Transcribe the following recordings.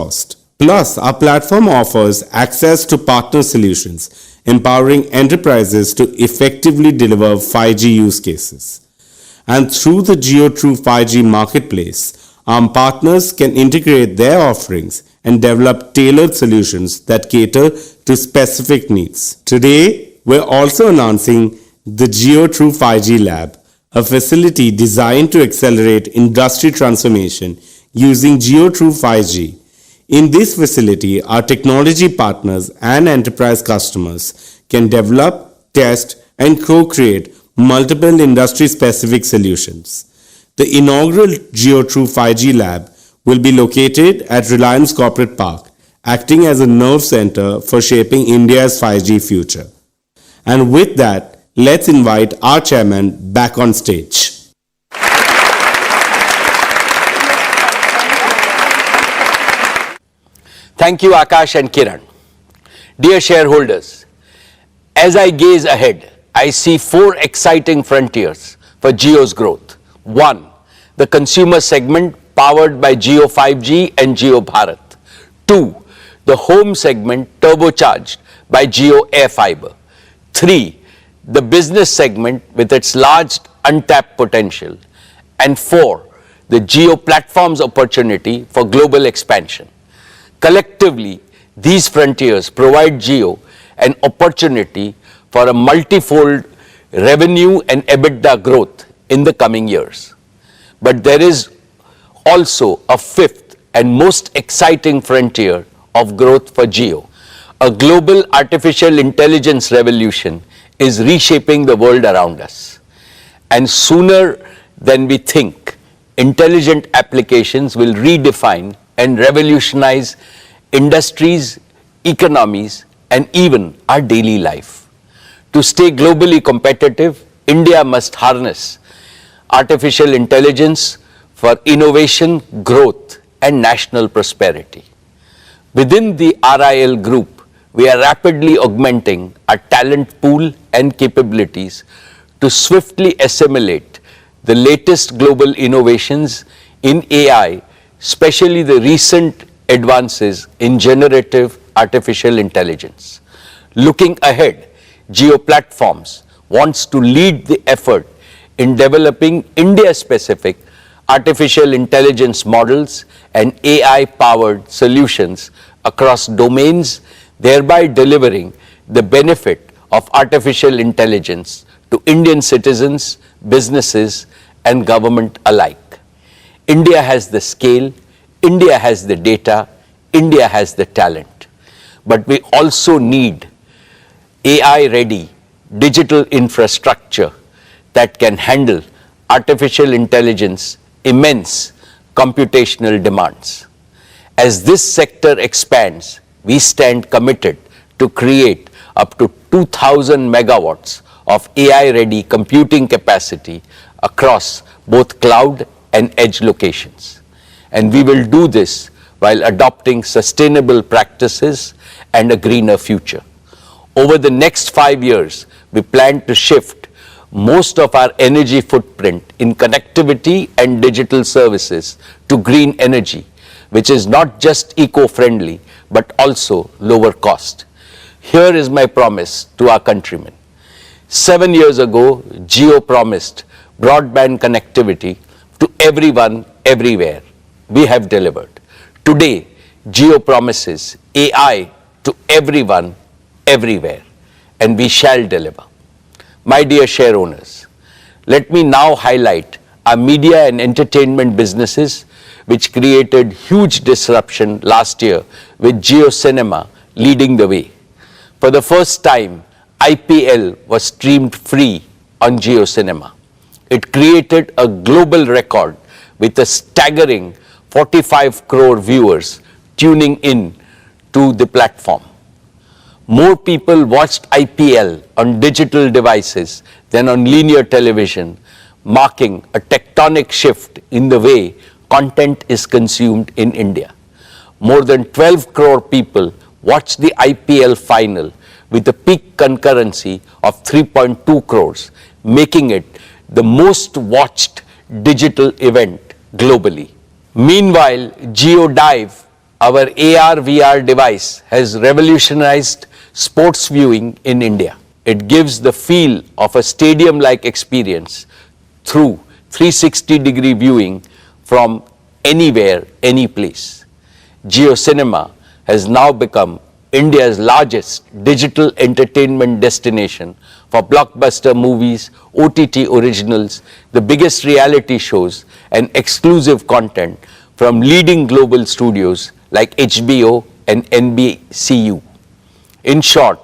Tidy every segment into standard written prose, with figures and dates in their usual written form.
cost. Plus, our platform offers access to partner solutions, empowering enterprises to effectively deliver 5G use cases. And through the JioTrue 5G marketplace, our partners can integrate their offerings and develop tailored solutions that cater to specific needs. Today, we're also announcing the JioTrue 5G Lab, a facility designed to accelerate industry transformation using JioTrue 5G. In this facility, our technology partners and enterprise customers can develop, test, and co-create multiple industry-specific solutions. The inaugural JioTrue 5G Lab will be located at Reliance Corporate Park, acting as a nerve center for shaping India's 5G future. And with that, let's invite our chairman back on stage. Thank you, Akash and Kiran. Dear shareholders, as I gaze ahead, I see four exciting frontiers for Jio's growth. One, the consumer segment powered by Jio 5G and Jio Bharat. Two, the home segment turbocharged by jioairfiber. Three, the business segment with its large untapped potential. And four, the Jio platform's opportunity for global expansion. Collectively, these frontiers provide Jio an opportunity for a multifold revenue and EBITDA growth in the coming years. But there is also a fifth and most exciting frontier of growth for Jio. A global artificial intelligence revolution is reshaping the world around us. And sooner than we think, intelligent applications will redefine and revolutionize industries, economies, and even our daily life. To stay globally competitive, India must harness artificial intelligence for innovation, growth, and national prosperity. Within the RIL group, we are rapidly augmenting our talent pool and capabilities to swiftly assimilate the latest global innovations in AI, especially the recent advances in generative artificial intelligence. Looking ahead, Jio Platforms wants to lead the effort in developing India-specific artificial intelligence models and AI-powered solutions across domains, thereby delivering the benefit of artificial intelligence to Indian citizens, businesses, and government alike. India has the scale, India has the data, India has the talent. But we also need AI-ready digital infrastructure that can handle artificial intelligence immense computational demands. As this sector expands, we stand committed to create up to 2,000 megawatts of AI-ready computing capacity across both cloud and edge locations. And we will do this while adopting sustainable practices and a greener future. Over the next 5 years, we plan to shift most of our energy footprint in connectivity and digital services to green energy, which is not just eco-friendly, but also lower cost. Here is my promise to our countrymen. 7 years ago, Jio promised broadband connectivity to everyone, everywhere. We have delivered. Today, Jio promises AI to everyone, everywhere, and we shall deliver. My dear share owners, let me now highlight our media and entertainment businesses, which created huge disruption last year with Jio Cinema leading the way. For the first time, IPL was streamed free on Jio Cinema. It created a global record with a staggering 45 crore viewers tuning in to the platform. More people watched IPL on digital devices than on linear television, marking a tectonic shift in the way content is consumed in India. More than 12 crore people watched the IPL final with a peak concurrency of 3.2 crores, making it the most watched digital event globally. Meanwhile, Jio Dive Our AR/VR device has revolutionized sports viewing in India. It gives the feel of a stadium-like experience through 360-degree viewing from anywhere, any place. JioCinema has now become India's largest digital entertainment destination for blockbuster movies, OTT originals, the biggest reality shows, and exclusive content from leading global studios like HBO and NBCU. In short,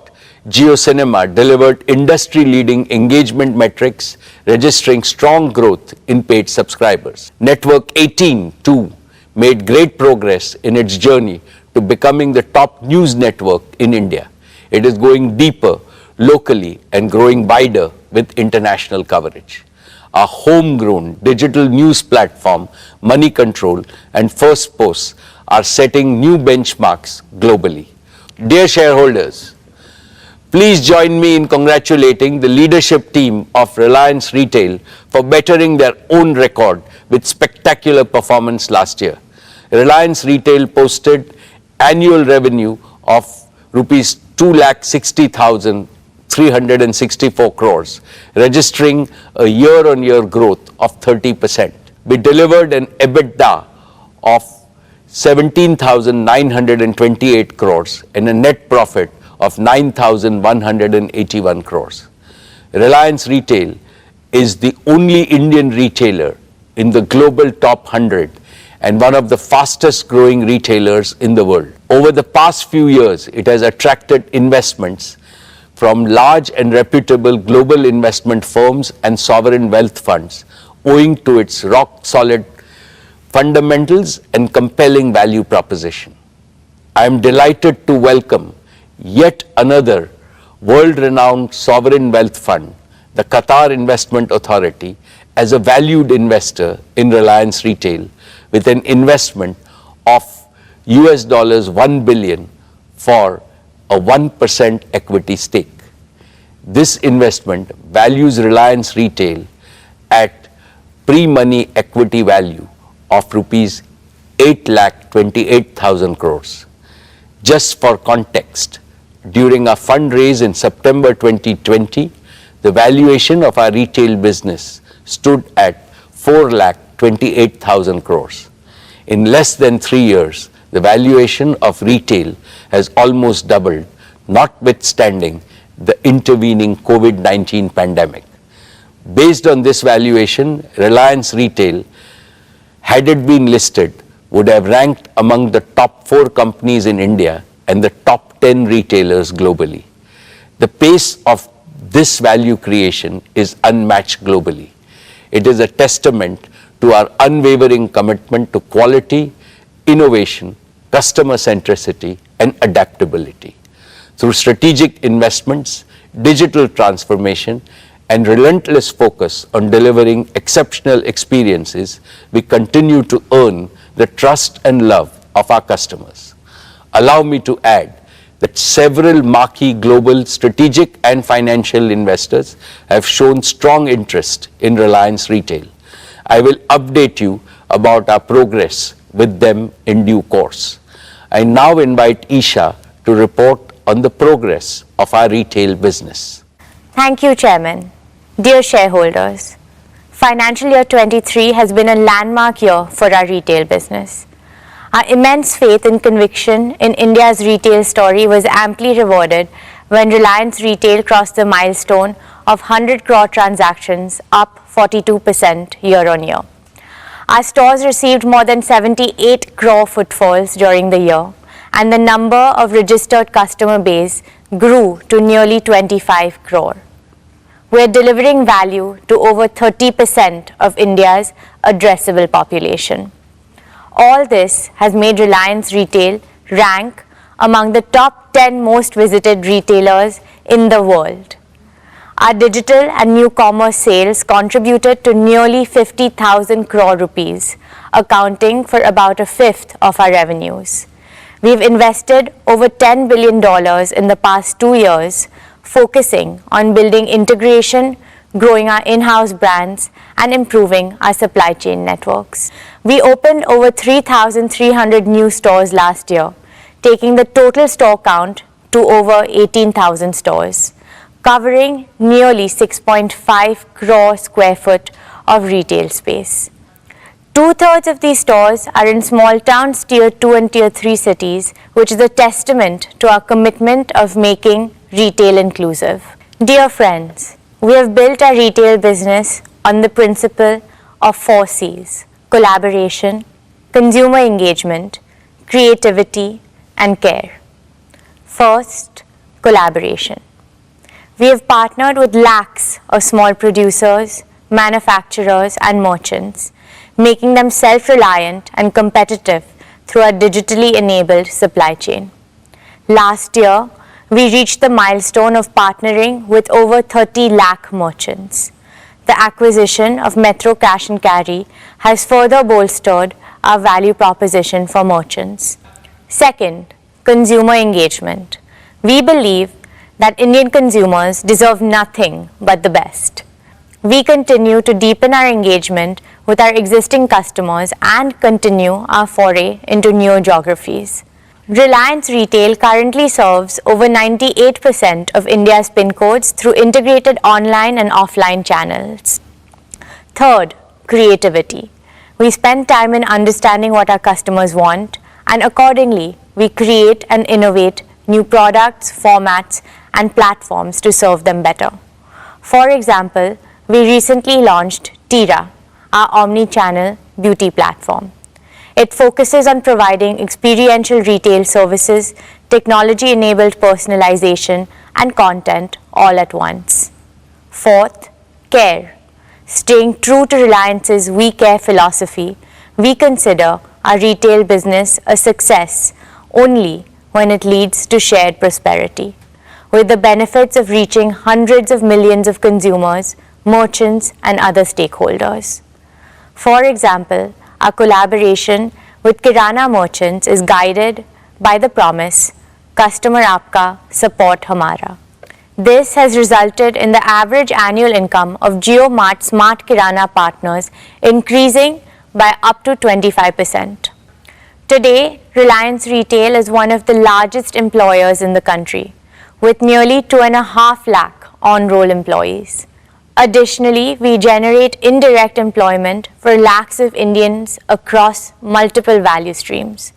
JioCinema delivered industry-leading engagement metrics, registering strong growth in paid subscribers. Network 18, too, made great progress in its journey to becoming the top news network in India. It is going deeper locally and growing wider with international coverage. Our homegrown digital news platform, Money Control and First Post are setting new benchmarks globally. Dear shareholders, please join me in congratulating the leadership team of Reliance Retail for bettering their own record with spectacular performance last year. Reliance Retail posted annual revenue of rupees 2,60,364 crores, registering a year-on-year growth of 30%. We delivered an EBITDA of 17,928 crores and a net profit of 9,181 crores. Reliance Retail is the only Indian retailer in the global top 100 and one of the fastest growing retailers in the world. Over the past few years, it has attracted investments from large and reputable global investment firms and sovereign wealth funds, owing to its rock-solid fundamentals and compelling value proposition. I am delighted to welcome yet another world-renowned sovereign wealth fund, the Qatar Investment Authority, as a valued investor in Reliance Retail with an investment of $1 billion for a 1% equity stake. This investment values Reliance Retail at pre-money equity value of rupees 8,28,000 crores. Just for context, during our fundraise in September 2020, the valuation of our retail business stood at 4,28,000 crores. In less than 3 years, the valuation of retail has almost doubled, notwithstanding the intervening COVID-19 pandemic. Based on this valuation, Reliance Retail, had it been listed, would have ranked among the top 4 companies in India and the top 10 retailers globally. The pace of this value creation is unmatched globally. It is a testament to our unwavering commitment to quality, innovation, customer centricity, and adaptability. Through strategic investments, digital transformation, and relentless focus on delivering exceptional experiences, we continue to earn the trust and love of our customers. Allow me to add that several marquee global strategic and financial investors have shown strong interest in Reliance Retail. I will update you about our progress with them in due course. I now invite Isha to report on the progress of our retail business. Thank you, Chairman. Dear shareholders, financial year 23 has been a landmark year for our retail business. Our immense faith and conviction in India's retail story was amply rewarded when Reliance Retail crossed the milestone of 100 crore transactions, up 42% year-on-year. Our stores received more than 78 crore footfalls during the year, and the number of registered customer base grew to nearly 25 crore. We are delivering value to over 30% of India's addressable population. All this has made Reliance Retail rank among the top 10 most visited retailers in the world. Our digital and new commerce sales contributed to nearly 50,000 crore rupees, accounting for about a fifth of our revenues. We've invested over $10 billion in the past 2 years, focusing on building integration, growing our in-house brands, and improving our supply chain networks. We opened over 3,300 new stores last year, taking the total store count to over 18,000 stores, covering nearly 6.5 crore square foot of retail space. Two-thirds of these stores are in small towns, tier 2 and tier 3 cities, which is a testament to our commitment of making retail inclusive. Dear friends, we have built our retail business on the principle of 4 C's: collaboration, consumer engagement, creativity, and care. First, collaboration. We have partnered with lakhs of small producers, manufacturers, and merchants, making them self-reliant and competitive through our digitally enabled supply chain. Last year, we reached the milestone of partnering with over 30 lakh merchants. The acquisition of Metro Cash and Carry has further bolstered our value proposition for merchants. Second, consumer engagement. We believe that Indian consumers deserve nothing but the best. We continue to deepen our engagement with our existing customers and continue our foray into new geographies. Reliance Retail currently serves over 98% of India's PIN codes through integrated online and offline channels. Third, creativity. We spend time in understanding what our customers want, and accordingly, we create and innovate new products, formats, and platforms to serve them better. For example, we recently launched Tira, our omni-channel beauty platform. It focuses on providing experiential retail services, technology-enabled personalization, and content all at once. Fourth, care. Staying true to Reliance's We Care philosophy, we consider our retail business a success only when it leads to shared prosperity, with the benefits of reaching hundreds of millions of consumers, merchants, and other stakeholders. For example, our collaboration with Kirana merchants is guided by the promise, "Customer Aapka, Support Hamara." This has resulted in the average annual income of JioMart Smart Kirana partners increasing by up to 25%. Today, Reliance Retail is one of the largest employers in the country, with nearly 2.5 lakh on-roll employees. Additionally, we generate indirect employment for lakhs of Indians across multiple value streams.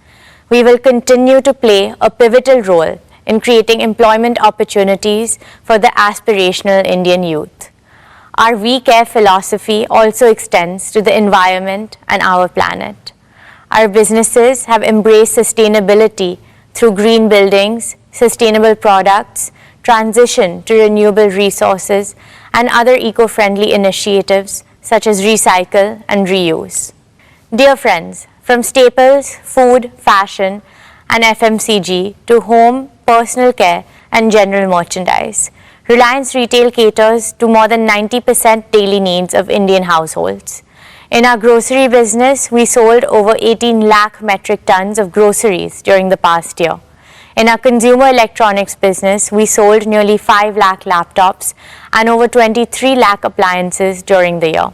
We will continue to play a pivotal role in creating employment opportunities for the aspirational Indian youth. Our We Care philosophy also extends to the environment and our planet. Our businesses have embraced sustainability through green buildings, sustainable products, transition to renewable resources, and other eco-friendly initiatives such as recycle and reuse. Dear friends, from staples, food, fashion, and FMCG to home, personal care, and general merchandise, Reliance Retail caters to more than 90% daily needs of Indian households. In our grocery business, we sold over 18 lakh metric tons of groceries during the past year. In our consumer electronics business, we sold nearly 5 lakh laptops and over 23 lakh appliances during the year.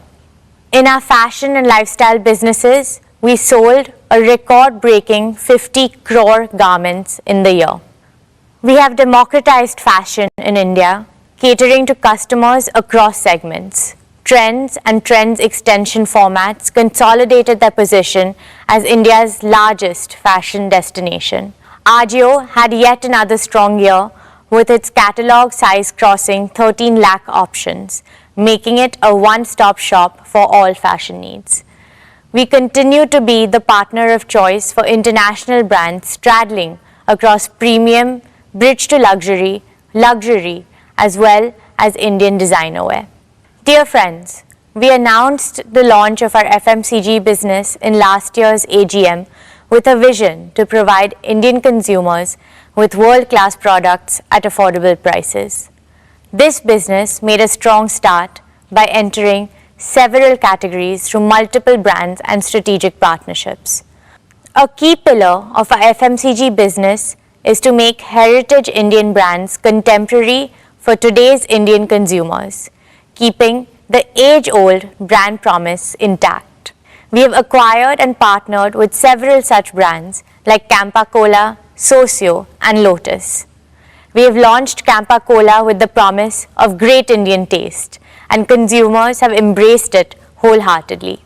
In our fashion and lifestyle businesses, we sold a record-breaking 50 crore garments in the year. We have democratized fashion in India, catering to customers across segments. Trends and Trends extension formats consolidated their position as India's largest fashion destination. Ajio had yet another strong year with its catalog size crossing 13 lakh options, making it a one-stop shop for all fashion needs. We continue to be the partner of choice for international brands straddling across premium, bridge to luxury, as well as Indian designer wear. Dear friends, we announced the launch of our FMCG business in last year's AGM with a vision to provide Indian consumers with world-class products at affordable prices. This business made a strong start by entering several categories through multiple brands and strategic partnerships. A key pillar of our FMCG business is to make heritage Indian brands contemporary for today's Indian consumers, keeping the age-old brand promise intact. We have acquired and partnered with several such brands like Campa Cola, Socio, and Lotus. We have launched Campa Cola with the promise of great Indian taste, and consumers have embraced it wholeheartedly.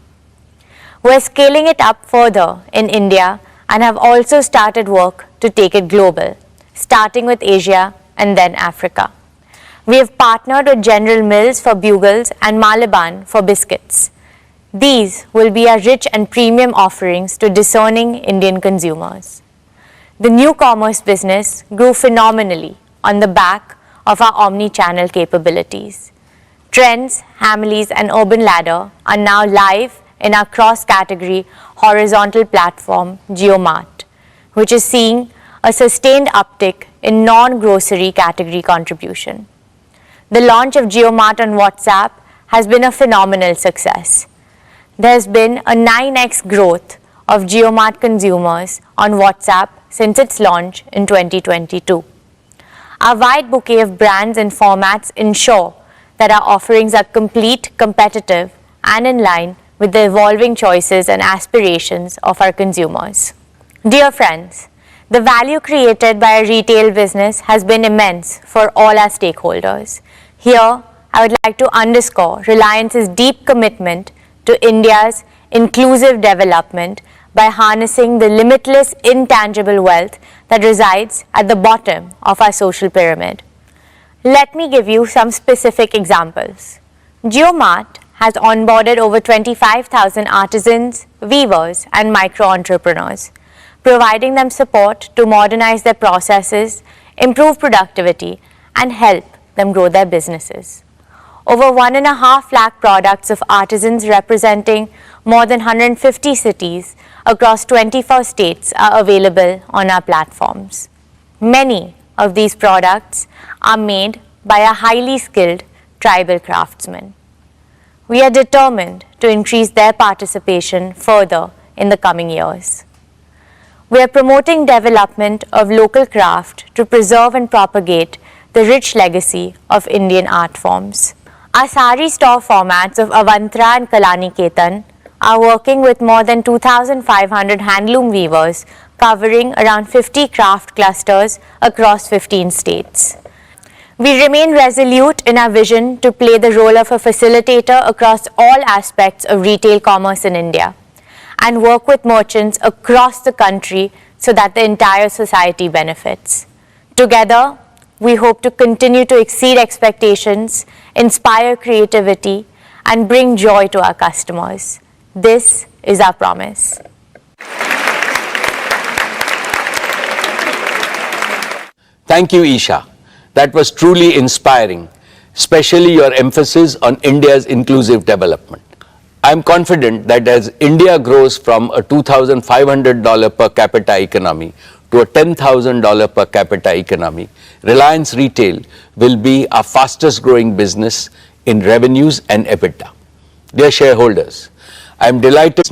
We are scaling it up further in India and have also started work to take it global, starting with Asia and then Africa. We have partnered with General Mills for bugles and Malaban for biscuits. These will be our rich and premium offerings to discerning Indian consumers. The new commerce business grew phenomenally on the back of our omni-channel capabilities. Trends, Hamleys, and Urban Ladder are now live in our cross-category horizontal platform JioMart, which is seeing a sustained uptick in non-grocery category contribution. The launch of JioMart on WhatsApp has been a phenomenal success. There has been a 9x growth of JioMart consumers on WhatsApp since its launch in 2022. Our wide bouquet of brands and formats ensure that our offerings are complete, competitive, and in line with the evolving choices and aspirations of our consumers. Dear friends, the value created by our retail business has been immense for all our stakeholders. Here, I would like to underscore Reliance's deep commitment to India's inclusive development by harnessing the limitless intangible wealth that resides at the bottom of our social pyramid. Let me give you some specific examples. JioMart has onboarded over 25,000 artisans, weavers, and micro-entrepreneurs, providing them support to modernize their processes, improve productivity, and help them grow their businesses. Over 1.5 lakh products of artisans representing more than 150 cities across 24 states are available on our platforms. Many of these products are made by a highly skilled tribal craftsmen. We are determined to increase their participation further in the coming years. We are promoting development of local craft to preserve and propagate the rich legacy of Indian art forms. Our sari store formats of Avantara and Kalaniketan are working with more than 2,500 handloom weavers covering around 50 craft clusters across 15 states. We remain resolute in our vision to play the role of a facilitator across all aspects of retail commerce in India and work with merchants across the country so that the entire society benefits. Together, we hope to continue to exceed expectations, inspire creativity, and bring joy to our customers. This is our promise. Thank you, Isha. That was truly inspiring, especially your emphasis on India's inclusive development. I am confident that as India grows from a $2,500 per capita economy to a $10,000 per capita economy, Reliance Retail will be our fastest growing business in revenues and EBITDA. Dear shareholders, I am delighted.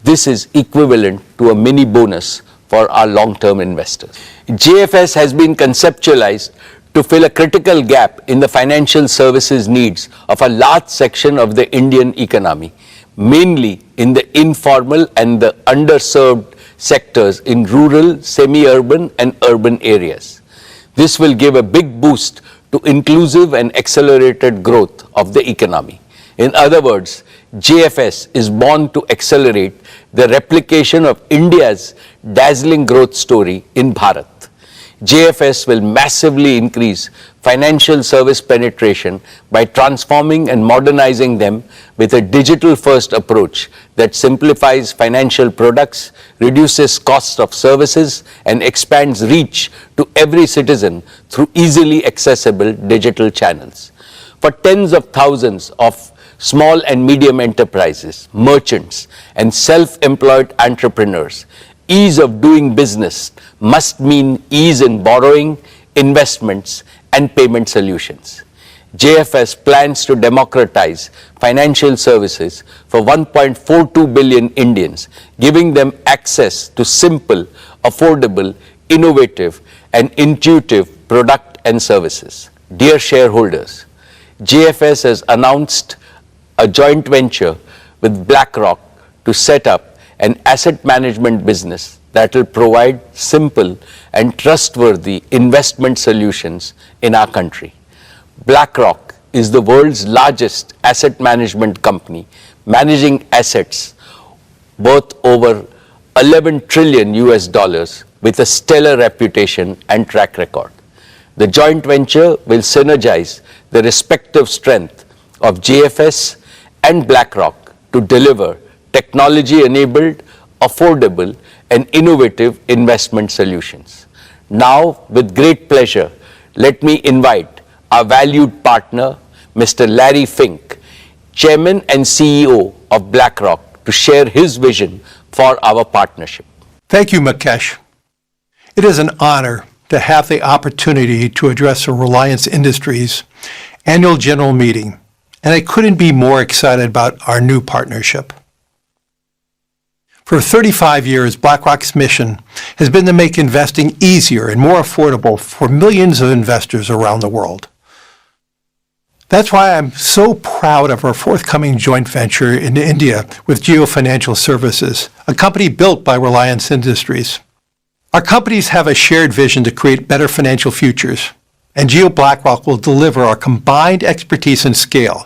This is equivalent to a mini bonus for our long-term investors. JFS has been conceptualized to fill a critical gap in the financial services needs of a large section of the Indian economy, mainly in the informal and the underserved sectors in rural, semi-urban and urban areas. This will give a big boost to inclusive and accelerated growth of the economy. In other words, JFS is born to accelerate the replication of India's dazzling growth story in Bharat. JFS will massively increase financial service penetration by transforming and modernizing them with a digital-first approach that simplifies financial products, reduces costs of services, and expands reach to every citizen through easily accessible digital channels. For tens of thousands of small and medium enterprises, merchants, and self-employed entrepreneurs, ease of doing business must mean ease in borrowing, investments, and payment solutions. JFS plans to democratize financial services for 1.42 billion Indians, giving them access to simple, affordable, innovative, and intuitive product and services. Dear shareholders, JFS has announced a joint venture with BlackRock to set up an asset management business that will provide simple and trustworthy investment solutions in our country. BlackRock is the world's largest asset management company, managing assets worth over 11 trillion US dollars with a stellar reputation and track record. The joint venture will synergize the respective strength of JFS and BlackRock to deliver technology-enabled, affordable, and innovative investment solutions. Now, with great pleasure, let me invite our valued partner, Mr. Larry Fink, Chairman and CEO of BlackRock, to share his vision for our partnership. Thank you, Mukesh. It is an honor to have the opportunity to address the Reliance Industries annual general meeting, and I couldn't be more excited about our new partnership. For 35 years, BlackRock's mission has been to make investing easier and more affordable for millions of investors around the world. That's why I'm so proud of our forthcoming joint venture in India with Jio Financial Services, a company built by Reliance Industries. Our companies have a shared vision to create better financial futures, and Jio BlackRock will deliver our combined expertise and scale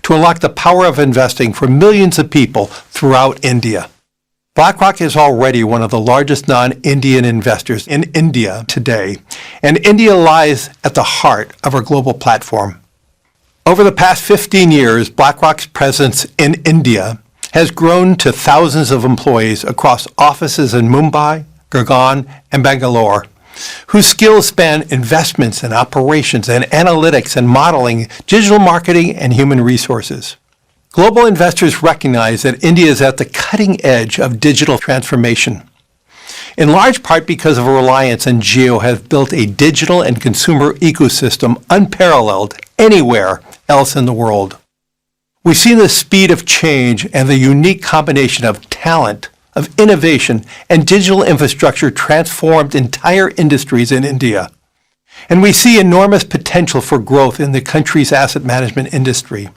to unlock the power of investing for millions of people throughout India. BlackRock is already one of the largest non-Indian investors in India today, and India lies at the heart of our global platform. Over the past 15 years, BlackRock's presence in India has grown to thousands of employees across offices in Mumbai, Gurgaon, and Bangalore, whose skills span investments and operations and analytics and modeling, digital marketing, and human resources. Global investors recognize that India is at the cutting edge of digital transformation, in large part because of Reliance and Jio have built a digital and consumer ecosystem unparalleled anywhere else in the world. We've seen the speed of change and the unique combination of talent, of innovation, and digital infrastructure transformed entire industries in India. And we see enormous potential for growth in the country's asset management industry.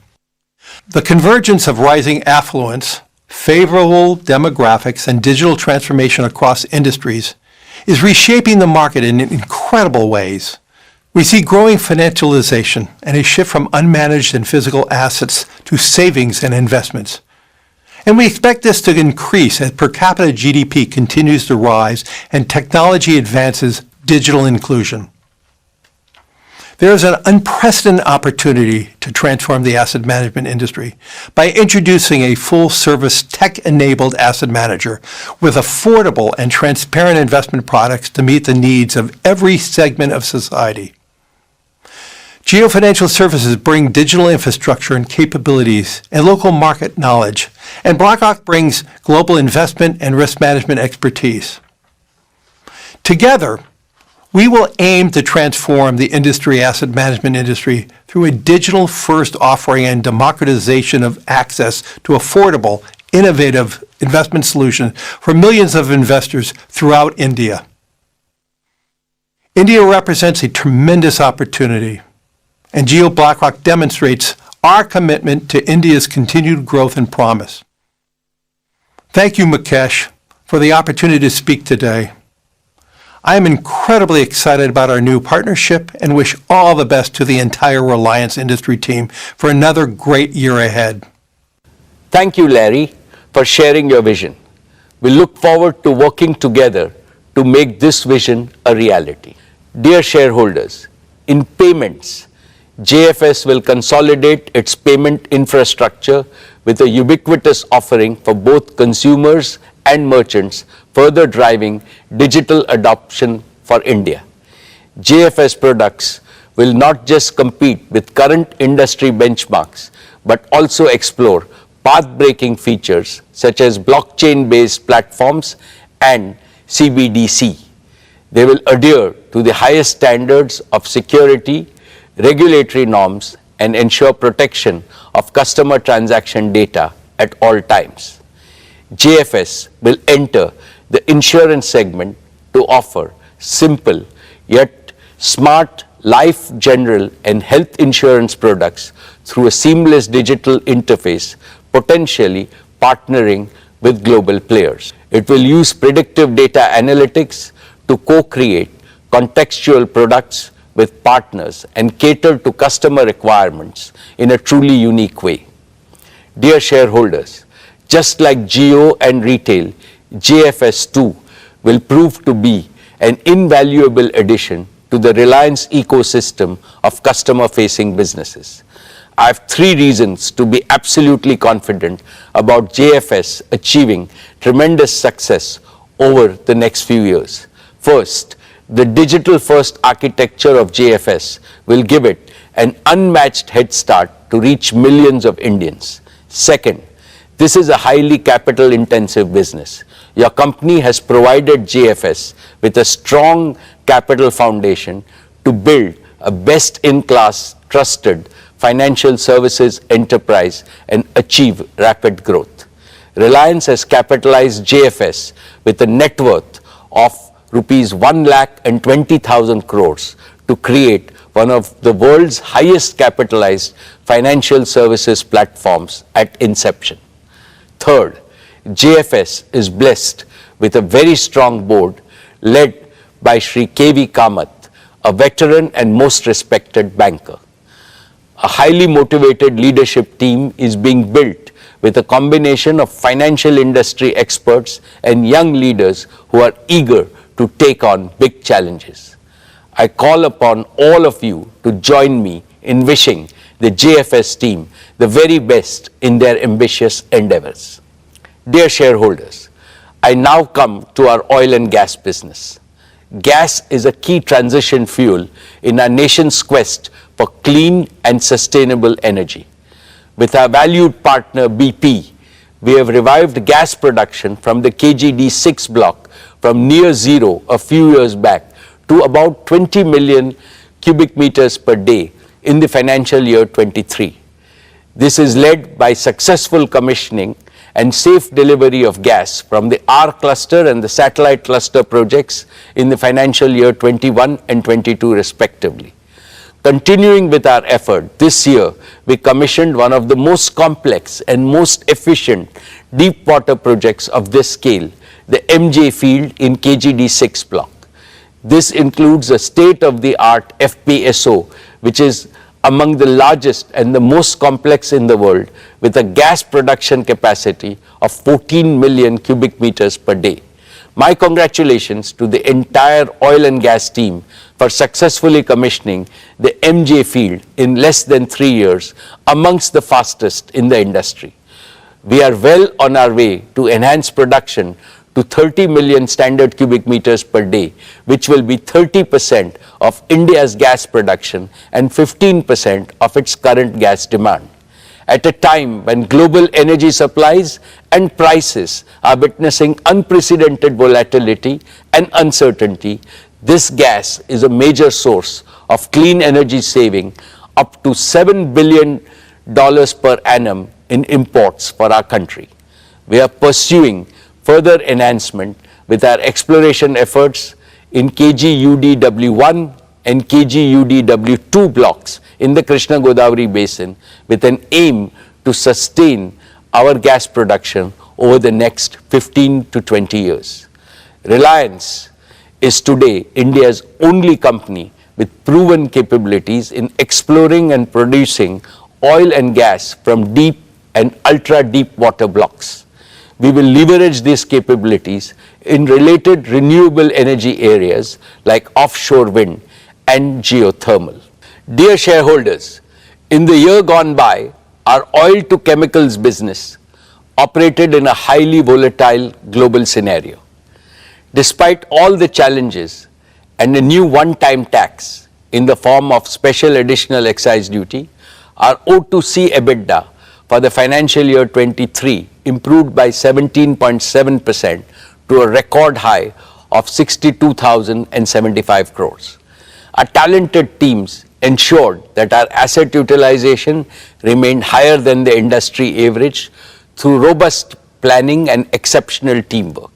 The convergence of rising affluence, favorable demographics, and digital transformation across industries is reshaping the market in incredible ways. We see growing financialization and a shift from unmanaged and physical assets to savings and investments. And we expect this to increase as per capita GDP continues to rise and technology advances digital inclusion. There is an unprecedented opportunity to transform the asset management industry by introducing a full-service tech-enabled asset manager with affordable and transparent investment products to meet the needs of every segment of society. Jio Financial Services bring digital infrastructure and capabilities and local market knowledge, and BlackRock brings global investment and risk management expertise. Together, we will aim to transform the asset management industry through a digital-first offering and democratization of access to affordable, innovative investment solutions for millions of investors throughout India. India represents a tremendous opportunity, and Jio BlackRock demonstrates our commitment to India's continued growth and promise. Thank you, Mukesh, for the opportunity to speak today. I am incredibly excited about our new partnership and wish all the best to the entire Reliance industry team for another great year ahead. Thank you, Larry, for sharing your vision. We look forward to working together to make this vision a reality. Dear shareholders, in payments, JFS will consolidate its payment infrastructure with a ubiquitous offering for both consumers and merchants, further driving digital adoption for India. JFS products will not just compete with current industry benchmarks, but also explore path-breaking features such as blockchain-based platforms and CBDC. They will adhere to the highest standards of security, regulatory norms, and ensure protection of customer transaction data at all times. JFS will enter the insurance segment to offer simple yet smart life, general, and health insurance products through a seamless digital interface, potentially partnering with global players. It will use predictive data analytics to co-create contextual products with partners and cater to customer requirements in a truly unique way. Dear shareholders, just like Jio and retail, JFS too will prove to be an invaluable addition to the Reliance ecosystem of customer-facing businesses. I have 3 reasons to be absolutely confident about JFS achieving tremendous success over the next few years. First, the digital-first architecture of JFS will give it an unmatched head start to reach millions of Indians. Second, this is a highly capital-intensive business. Your company has provided JFS with a strong capital foundation to build a best-in-class, trusted financial services enterprise and achieve rapid growth. Reliance has capitalized JFS with a net worth of rupees 1,20,000 crores to create one of the world's highest capitalized financial services platforms at inception. Third, JFS is blessed with a very strong board led by Shri K.V. Kamath, a veteran and most respected banker. A highly motivated leadership team is being built with a combination of financial industry experts and young leaders who are eager to take on big challenges. I call upon all of you to join me in wishing the JFS team the very best in their ambitious endeavors. Dear shareholders, I now come to our oil and gas business. Gas is a key transition fuel in our nation's quest for clean and sustainable energy. With our valued partner BP, we have revived gas production from the KGD6 block from near zero a few years back to about 20 million cubic meters per day in the financial year 23. This is led by successful commissioning and safe delivery of gas from the R cluster and the satellite cluster projects in the financial year 21 and 22 respectively. Continuing with our effort, this year we commissioned one of the most complex and most efficient deep water projects of this scale, the MJ field in KGD6 block. This includes a state-of-the-art FPSO, which is among the largest and the most complex in the world, with a gas production capacity of 14 million cubic meters per day. My congratulations to the entire oil and gas team for successfully commissioning the MJ field in less than 3 years, amongst the fastest in the industry. We are well on our way to enhance production to 30 million standard cubic meters per day, which will be 30% of India's gas production and 15% of its current gas demand. At a time when global energy supplies and prices are witnessing unprecedented volatility and uncertainty, this gas is a major source of clean energy saving, up to $7 billion per annum in imports for our country. We are pursuing further enhancement with our exploration efforts in KGUDW1 and KGUDW2 blocks in the Krishna Godavari basin, with an aim to sustain our gas production over the next 15 to 20 years. Reliance is today India's only company with proven capabilities in exploring and producing oil and gas from deep and ultra deep water blocks. We will leverage these capabilities in related renewable energy areas like offshore wind and geothermal. Dear shareholders, in the year gone by, our oil to chemicals business operated in a highly volatile global scenario. Despite all the challenges and a new one-time tax in the form of special additional excise duty, our O2C EBITDA for the financial year 23 improved by 17.7% to a record high of 62,075 crores. Our talented teams ensured that our asset utilization remained higher than the industry average through robust planning and exceptional teamwork.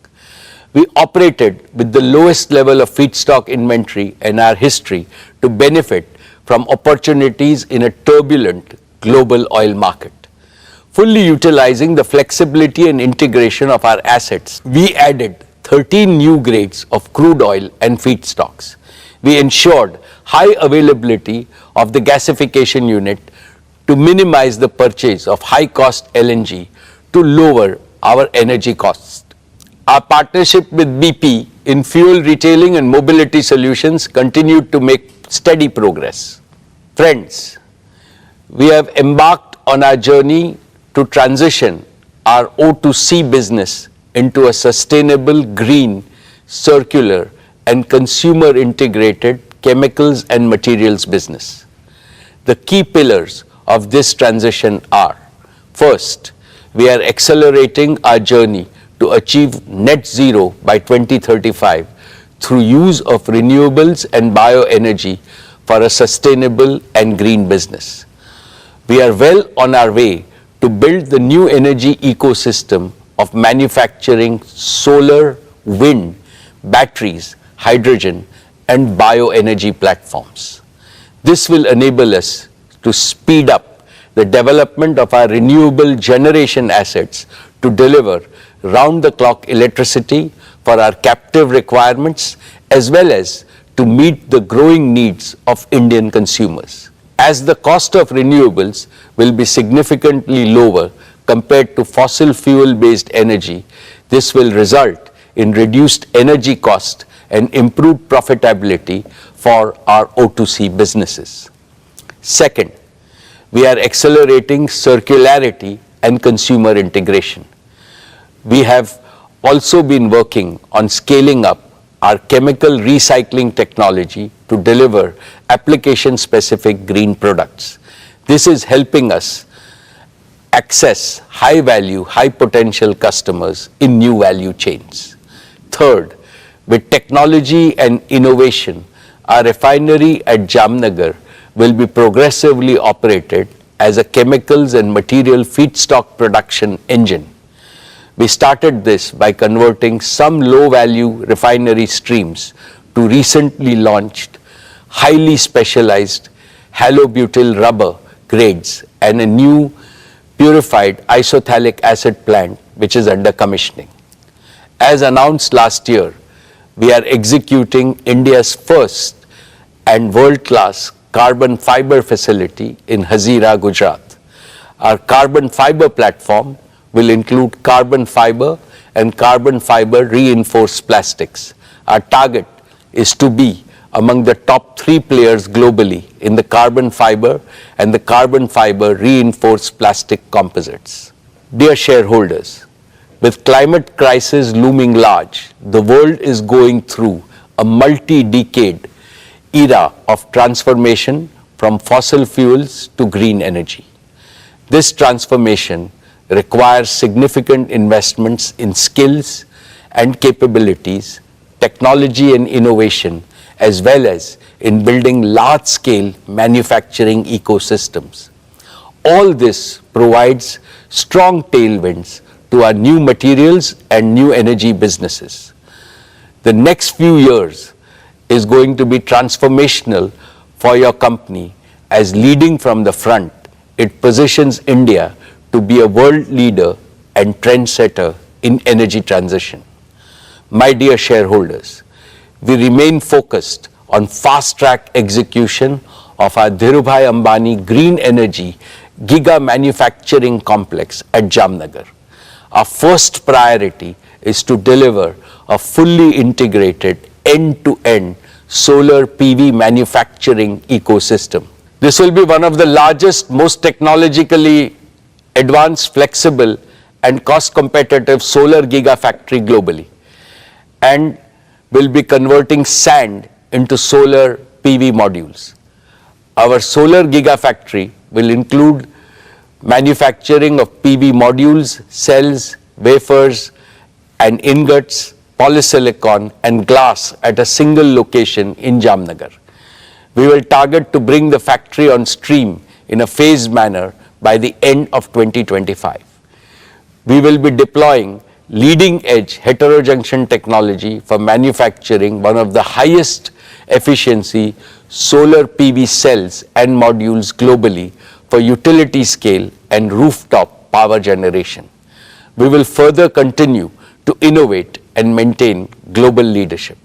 We operated with the lowest level of feedstock inventory in our history to benefit from opportunities in a turbulent global oil market. Fully utilizing the flexibility and integration of our assets, we added 13 new grades of crude oil and feedstocks. We ensured high availability of the gasification unit to minimize the purchase of high-cost LNG to lower our energy costs. Our partnership with BP in fuel retailing and mobility solutions continued to make steady progress. Friends, we have embarked on our journey to transition our O2C business into a sustainable, green, circular, and consumer-integrated chemicals and materials business. The key pillars of this transition are: first, we are accelerating our journey to achieve net zero by 2035 through use of renewables and bioenergy for a sustainable and green business. We are well on our way to build the new energy ecosystem of manufacturing solar, wind, batteries, hydrogen, and bioenergy platforms. This will enable us to speed up the development of our renewable generation assets to deliver round-the-clock electricity for our captive requirements, as well as to meet the growing needs of Indian consumers. As the cost of renewables will be significantly lower compared to fossil fuel-based energy, this will result in reduced energy cost and improved profitability for our O2C businesses. Second, we are accelerating circularity and consumer integration. We have also been working on scaling up our chemical recycling technology to deliver application-specific green products. This is helping us access high-value, high-potential customers in new value chains. Third, with technology and innovation, our refinery at Jamnagar will be progressively operated as a chemicals and material feedstock production engine. We started this by converting some low-value refinery streams to recently launched, highly specialized halobutyl rubber grades and a new purified isophthalic acid plant which is under commissioning. As announced last year, we are executing India's first and world-class carbon fiber facility in Hazira, Gujarat. Our carbon fiber platform will include carbon fiber and carbon fiber reinforced plastics. Our target is to be among the top 3 players globally in the carbon fiber and the carbon fiber reinforced plastic composites. Dear shareholders, with climate crisis looming large, the world is going through a multi-decade era of transformation from fossil fuels to green energy. This transformation requires significant investments in skills and capabilities, technology and innovation, as well as in building large-scale manufacturing ecosystems. All this provides strong tailwinds to our new materials and new energy businesses. The next few years is going to be transformational for your company as leading from the front. It positions India to be a world leader and trendsetter in energy transition. My dear shareholders, we remain focused on fast-track execution of our Dhirubhai Ambani Green Energy Giga Manufacturing Complex at Jamnagar. Our first priority is to deliver a fully integrated end-to-end solar PV manufacturing ecosystem. This will be one of the largest, most technologically advanced, flexible and cost-competitive solar gigafactory globally, and will be converting sand into solar PV modules. Our solar gigafactory will include manufacturing of PV modules, cells, wafers and ingots, polysilicon and glass at a single location in Jamnagar. We will target to bring the factory on stream in a phased manner by the end of 2025. We will be deploying leading-edge heterojunction technology for manufacturing one of the highest efficiency solar PV cells and modules globally for utility scale and rooftop power generation. We will further continue to innovate and maintain global leadership.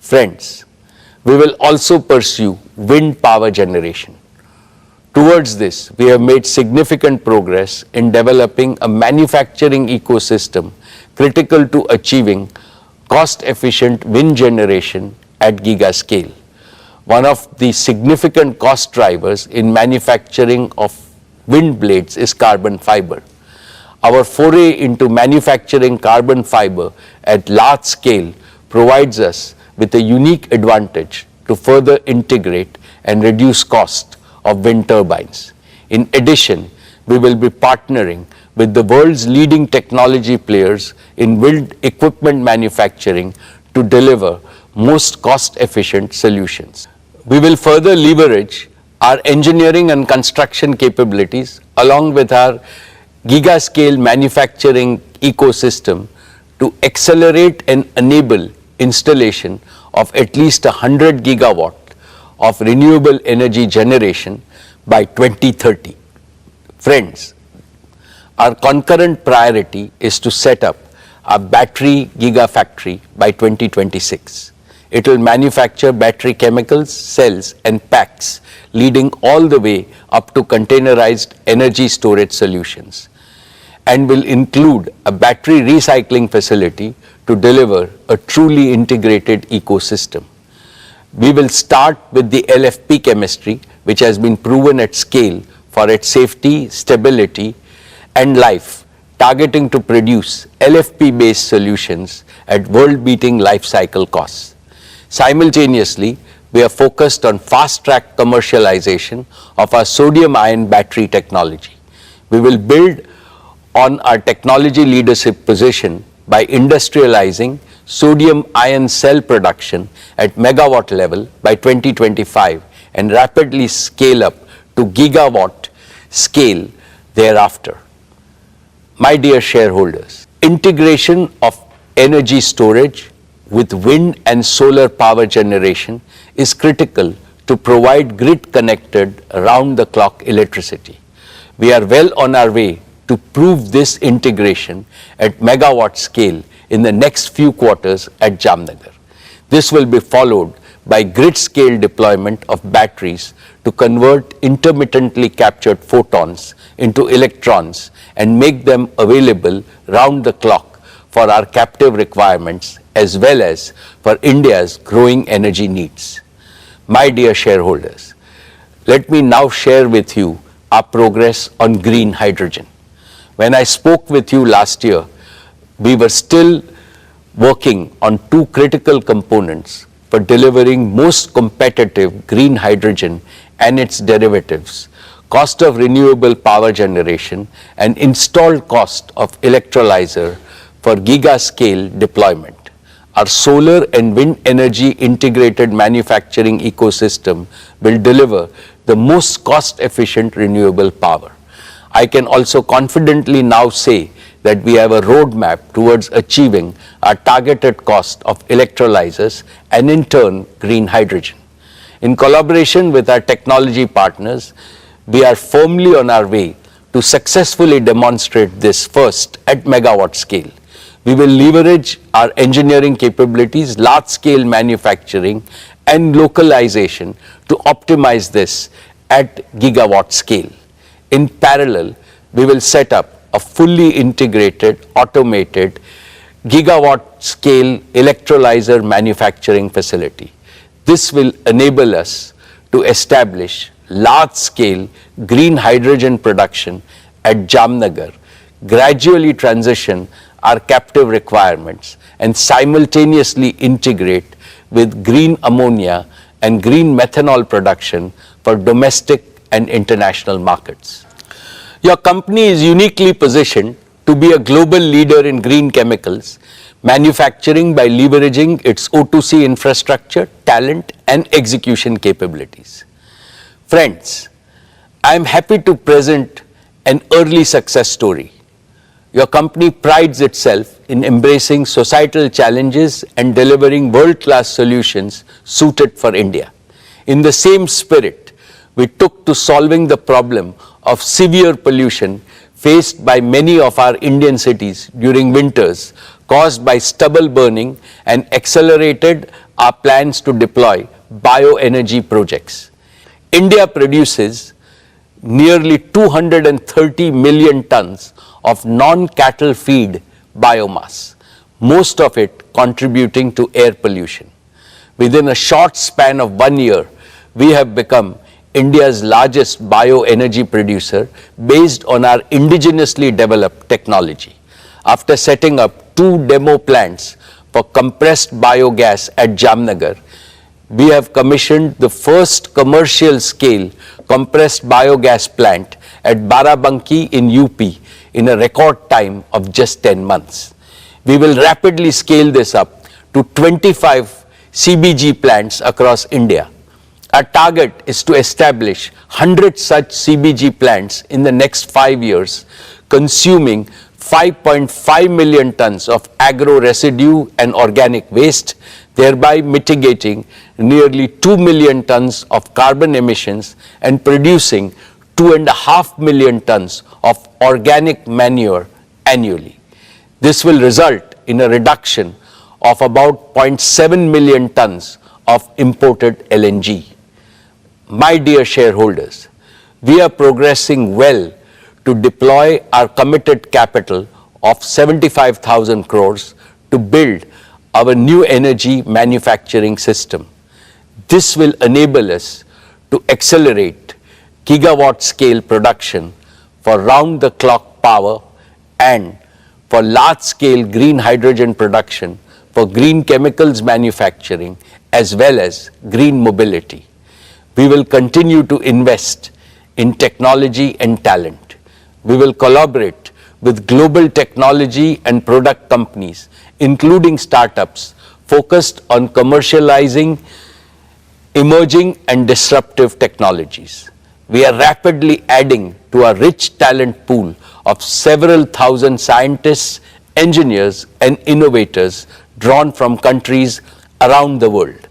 Friends, we will also pursue wind power generation. Towards this, we have made significant progress in developing a manufacturing ecosystem critical to achieving cost-efficient wind generation at giga scale. One of the significant cost drivers in manufacturing of wind blades is carbon fiber. Our foray into manufacturing carbon fiber at large scale provides us with a unique advantage to further integrate and reduce cost of wind turbines. In addition, we will be partnering with the world's leading technology players in wind equipment manufacturing to deliver most cost-efficient solutions. We will further leverage our engineering and construction capabilities along with our giga-scale manufacturing ecosystem to accelerate and enable installation of at least 100 gigawatt of renewable energy generation by 2030. Friends, our concurrent priority is to set up a battery gigafactory by 2026. It will manufacture battery chemicals, cells and packs leading all the way up to containerized energy storage solutions, and will include a battery recycling facility to deliver a truly integrated ecosystem. We will start with the LFP chemistry, which has been proven at scale for its safety, stability and life, targeting to produce LFP-based solutions at world-beating life cycle costs. Simultaneously, we are focused on fast-track commercialization of our sodium-ion battery technology. We will build on our technology leadership position by industrializing sodium-ion cell production at megawatt level by 2025 and rapidly scale up to gigawatt scale thereafter. My dear shareholders, integration of energy storage with wind and solar power generation is critical to provide grid-connected round-the-clock electricity. We are well on our way to prove this integration at megawatt scale in the next few quarters at Jamnagar. This will be followed by grid-scale deployment of batteries to convert intermittently captured photons into electrons and make them available round the clock for our captive requirements as well as for India's growing energy needs. My dear shareholders, let me now share with you our progress on green hydrogen. When I spoke with you last year, we were still working on two critical components for delivering most competitive green hydrogen and its derivatives: cost of renewable power generation and installed cost of electrolyzer for giga-scale deployment. Our solar and wind energy integrated manufacturing ecosystem will deliver the most cost-efficient renewable power. I can also confidently now say that we have a roadmap towards achieving our targeted cost of electrolyzers and in turn green hydrogen. In collaboration with our technology partners, we are firmly on our way to successfully demonstrate this first at megawatt scale. We will leverage our engineering capabilities, large-scale manufacturing and localization to optimize this at gigawatt scale. In parallel, we will set up a fully integrated, automated, gigawatt-scale electrolyzer manufacturing facility. This will enable us to establish large-scale green hydrogen production at Jamnagar, gradually transition our captive requirements and simultaneously integrate with green ammonia and green methanol production for domestic and international markets. Your company is uniquely positioned to be a global leader in green chemicals manufacturing by leveraging its O2C infrastructure, talent and execution capabilities. Friends, I am happy to present an early success story. Your company prides itself in embracing societal challenges and delivering world-class solutions suited for India. In the same spirit, we took to solving the problem of severe pollution faced by many of our Indian cities during winters caused by stubble burning and accelerated our plans to deploy bioenergy projects. India produces nearly 230 million tons of non-cattle feed biomass, most of it contributing to air pollution. Within a short span of 1 year, we have become India's largest bioenergy producer based on our indigenously developed technology. After setting up 2 demo plants for compressed biogas at Jamnagar, we have commissioned the first commercial scale compressed biogas plant at Barabanki in UP in a record time of just 10 months. We will rapidly scale this up to 25 CBG plants across India. Our target is to establish 100 such CBG plants in the next 5 years, consuming 5.5 million tons of agro residue and organic waste, thereby mitigating nearly 2 million tons of carbon emissions and producing 2.5 million tons of organic manure annually. This will result in a reduction of about 0.7 million tons of imported LNG. My dear shareholders, we are progressing well to deploy our committed capital of 75,000 crores to build our new energy manufacturing system. This will enable us to accelerate gigawatt scale production for round-the-clock power and for large-scale green hydrogen production for green chemicals manufacturing as well as green mobility. We will continue to invest in technology and talent. We will collaborate with global technology and product companies, including startups, focused on commercializing emerging and disruptive technologies. We are rapidly adding to our rich talent pool of several thousand scientists, engineers, and innovators drawn from countries around the world.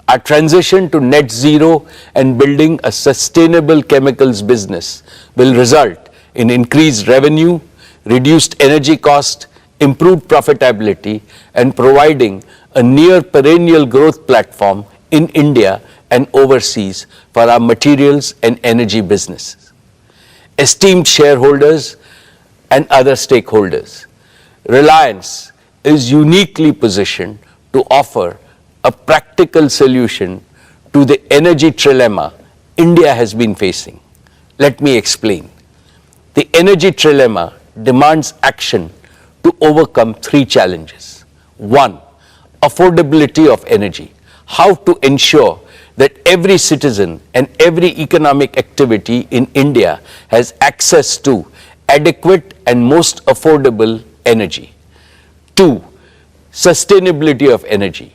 Our transition to net zero and building a sustainable chemicals business will result in increased revenue, reduced energy cost, improved profitability, and providing a near perennial growth platform in India and overseas for our materials and energy businesses. Esteemed shareholders and other stakeholders, Reliance is uniquely positioned to offer a practical solution to the energy trilemma India has been facing. Let me explain. The energy trilemma demands action to overcome 3 challenges. 1, affordability of energy. How to ensure that every citizen and every economic activity in India has access to adequate and most affordable energy. 2, sustainability of energy.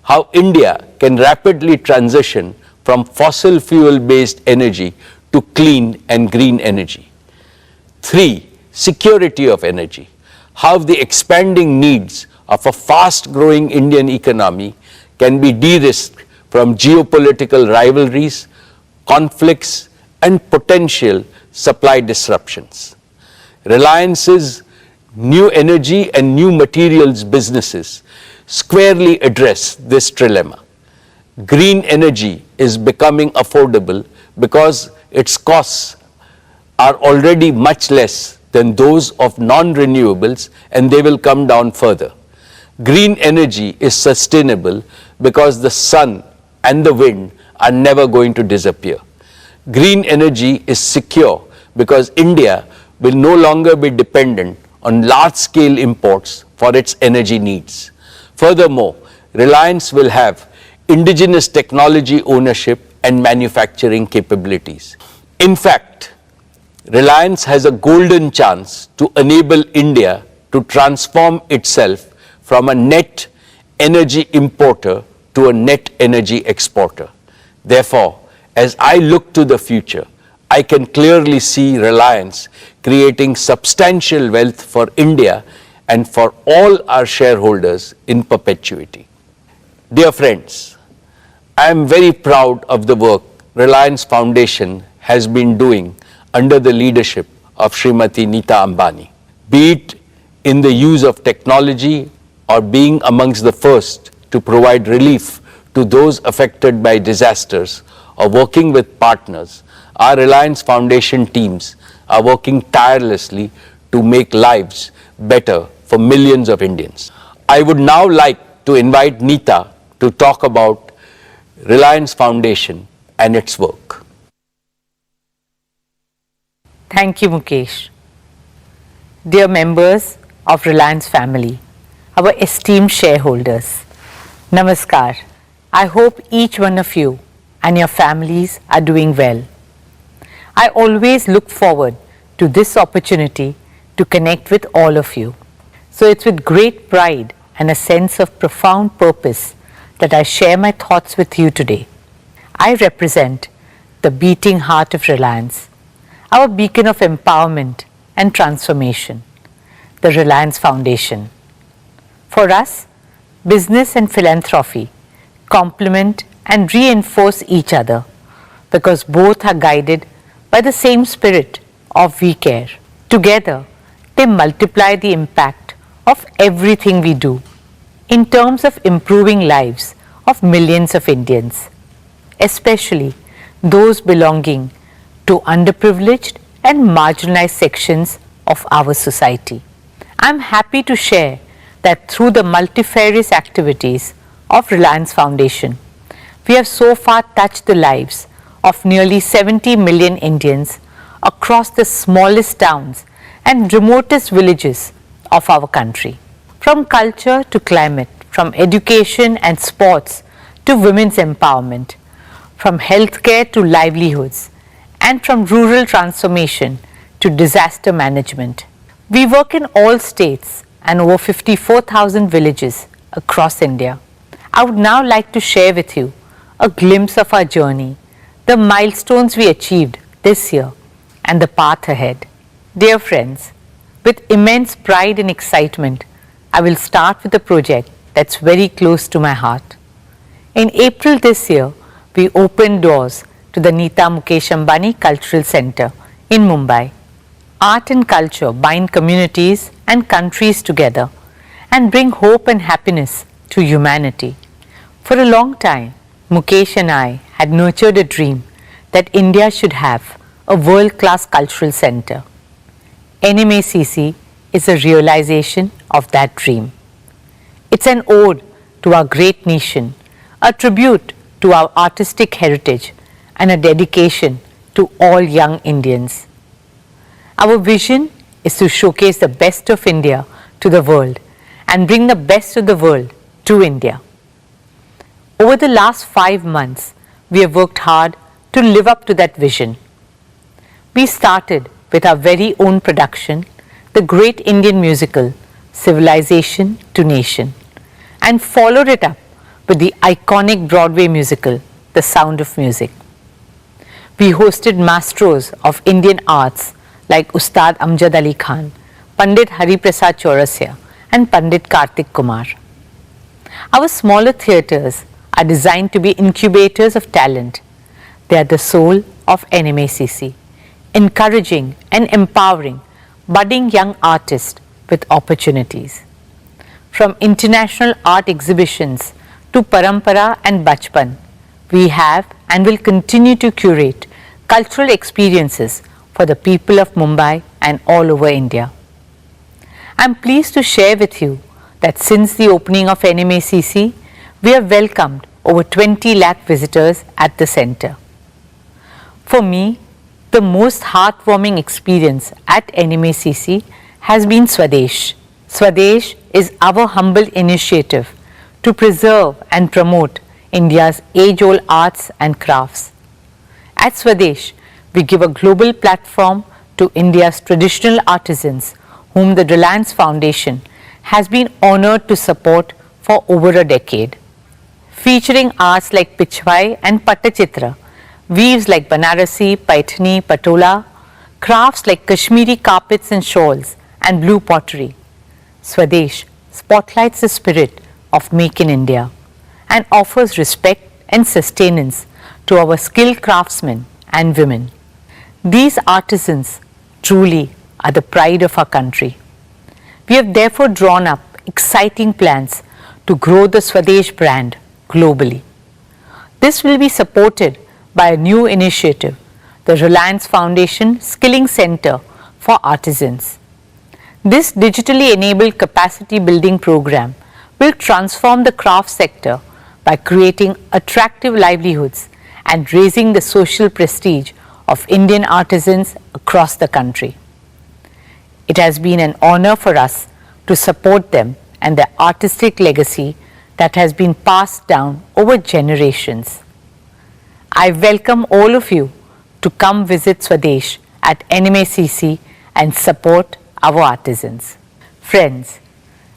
How India can rapidly transition from fossil fuel based energy to clean and green energy. 3, security of energy. How the expanding needs of a fast growing Indian economy can be de-risked from geopolitical rivalries, conflicts, and potential supply disruptions. Reliance's new energy and new materials businesses squarely address this trilemma. Green energy is becoming affordable because its costs are already much less than those of non-renewables, and they will come down further. Green energy is sustainable because the sun and the wind are never going to disappear. Green energy is secure because India will no longer be dependent on large-scale imports for its energy needs. Furthermore, Reliance will have indigenous technology ownership and manufacturing capabilities. In fact, Reliance has a golden chance to enable India to transform itself from a net energy importer to a net energy exporter. Therefore, as I look to the future, I can clearly see Reliance creating substantial wealth for India and for all our shareholders in perpetuity. Dear friends, I am very proud of the work Reliance Foundation has been doing under the leadership of Srimati Neeta Ambani, be it in the use of technology or being amongst the first to provide relief to those affected by disasters or working with partners. Our Reliance Foundation teams are working tirelessly to make lives better for millions of Indians. I would now like to invite Neeta to talk about Reliance Foundation and its work. Thank you, Mukesh. Dear members of Reliance family, our esteemed shareholders, Namaskar. I hope each one of you and your families are doing well. I always look forward to this opportunity to connect with all of you. So it's with great pride and a sense of profound purpose that I share my thoughts with you today. I represent the beating heart of Reliance, our beacon of empowerment and transformation, the Reliance Foundation. For us, business and philanthropy complement and reinforce each other because both are guided by the same spirit of we care. Together, they multiply the impact of everything we do in terms of improving lives of millions of Indians, especially those belonging to underprivileged and marginalized sections of our society. I am happy to share that through the multifarious activities of Reliance Foundation, we have so far touched the lives of nearly 70 million Indians across the smallest towns and remotest villages of our country. From culture to climate, from education and sports to women's empowerment, from healthcare to livelihoods, and from rural transformation to disaster management. We work in all states and over 54,000 villages across India. I would now like to share with you a glimpse of our journey, the milestones we achieved this year, and the path ahead. Dear friends, with immense pride and excitement, I will start with a project that's very close to my heart. In April this year, we opened doors to the Neeta Mukesh Ambani Cultural Center in Mumbai. Art and culture bind communities and countries together and bring hope and happiness to humanity. For a long time, Mukesh and I had nurtured a dream that India should have a world-class cultural center. NMACC is a realization of that dream. It's an ode to our great nation, a tribute to our artistic heritage, and a dedication to all young Indians. Our vision is to showcase the best of India to the world and bring the best of the world to India. Over the last 5 months, we have worked hard to live up to that vision. We started with our very own production, the great Indian musical, Civilization to Nation, and followed it up with the iconic Broadway musical, The Sound of Music. We hosted maestros of Indian arts like Ustad Amjad Ali Khan, Pandit Hari Prasad Chaurasya, and Pandit Kartik Kumar. Our smaller theatres are designed to be incubators of talent. They are the soul of NMACC, encouraging and empowering budding young artists with opportunities. From international art exhibitions to Parampara and Bachpan, we have and will continue to curate cultural experiences for the people of Mumbai and all over India. I am pleased to share with you that since the opening of NMACC, we have welcomed over 20 lakh visitors at the center. For me, the most heartwarming experience at NMACC has been Swadesh. Swadesh is our humble initiative to preserve and promote India's age-old arts and crafts. At Swadesh, we give a global platform to India's traditional artisans whom the Reliance Foundation has been honored to support for over a decade. Featuring arts like Pichwai and Pattachitra, weaves like Banarasi, Paithani, Patola, crafts like Kashmiri carpets and shawls, and blue pottery. Swadesh spotlights the spirit of Make in India and offers respect and sustenance to our skilled craftsmen and women. These artisans truly are the pride of our country. We have therefore drawn up exciting plans to grow the Swadesh brand globally. This will be supported by a new initiative, the Reliance Foundation Skilling Center for Artisans. This digitally enabled capacity building program will transform the craft sector by creating attractive livelihoods and raising the social prestige of Indian artisans across the country. It has been an honor for us to support them and their artistic legacy that has been passed down over generations. I welcome all of you to come visit Swadesh at NMACC and support our artisans. Friends,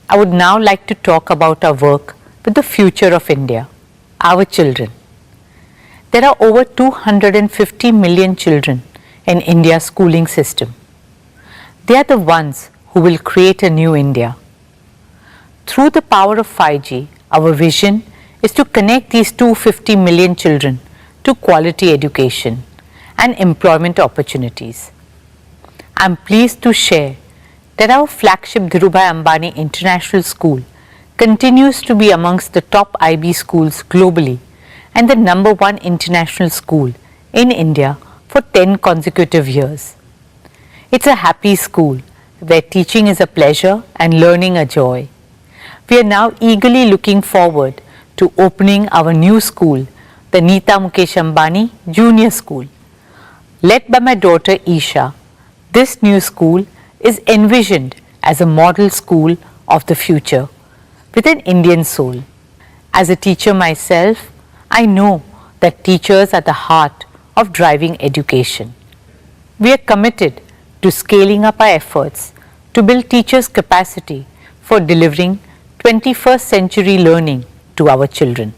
I would now like to talk about our work with the future of India, our children. There are over 250 million children in India's schooling system. They are the ones who will create a new India. Through the power of 5G, our vision is to connect these 250 million children to quality education and employment opportunities. I am pleased to share that our flagship Dhirubhai Ambani International School continues to be amongst the top IB schools globally and the #1 international school in India for 10 consecutive years. It's a happy school where teaching is a pleasure and learning a joy. We are now eagerly looking forward to opening our new school, the Neeta Mukesh Ambani Junior School. Led by my daughter Isha, this new school is envisioned as a model school of the future with an Indian soul. As a teacher myself, I know that teachers are the heart of driving education. We are committed to scaling up our efforts to build teachers' capacity for delivering 21st century learning to our children.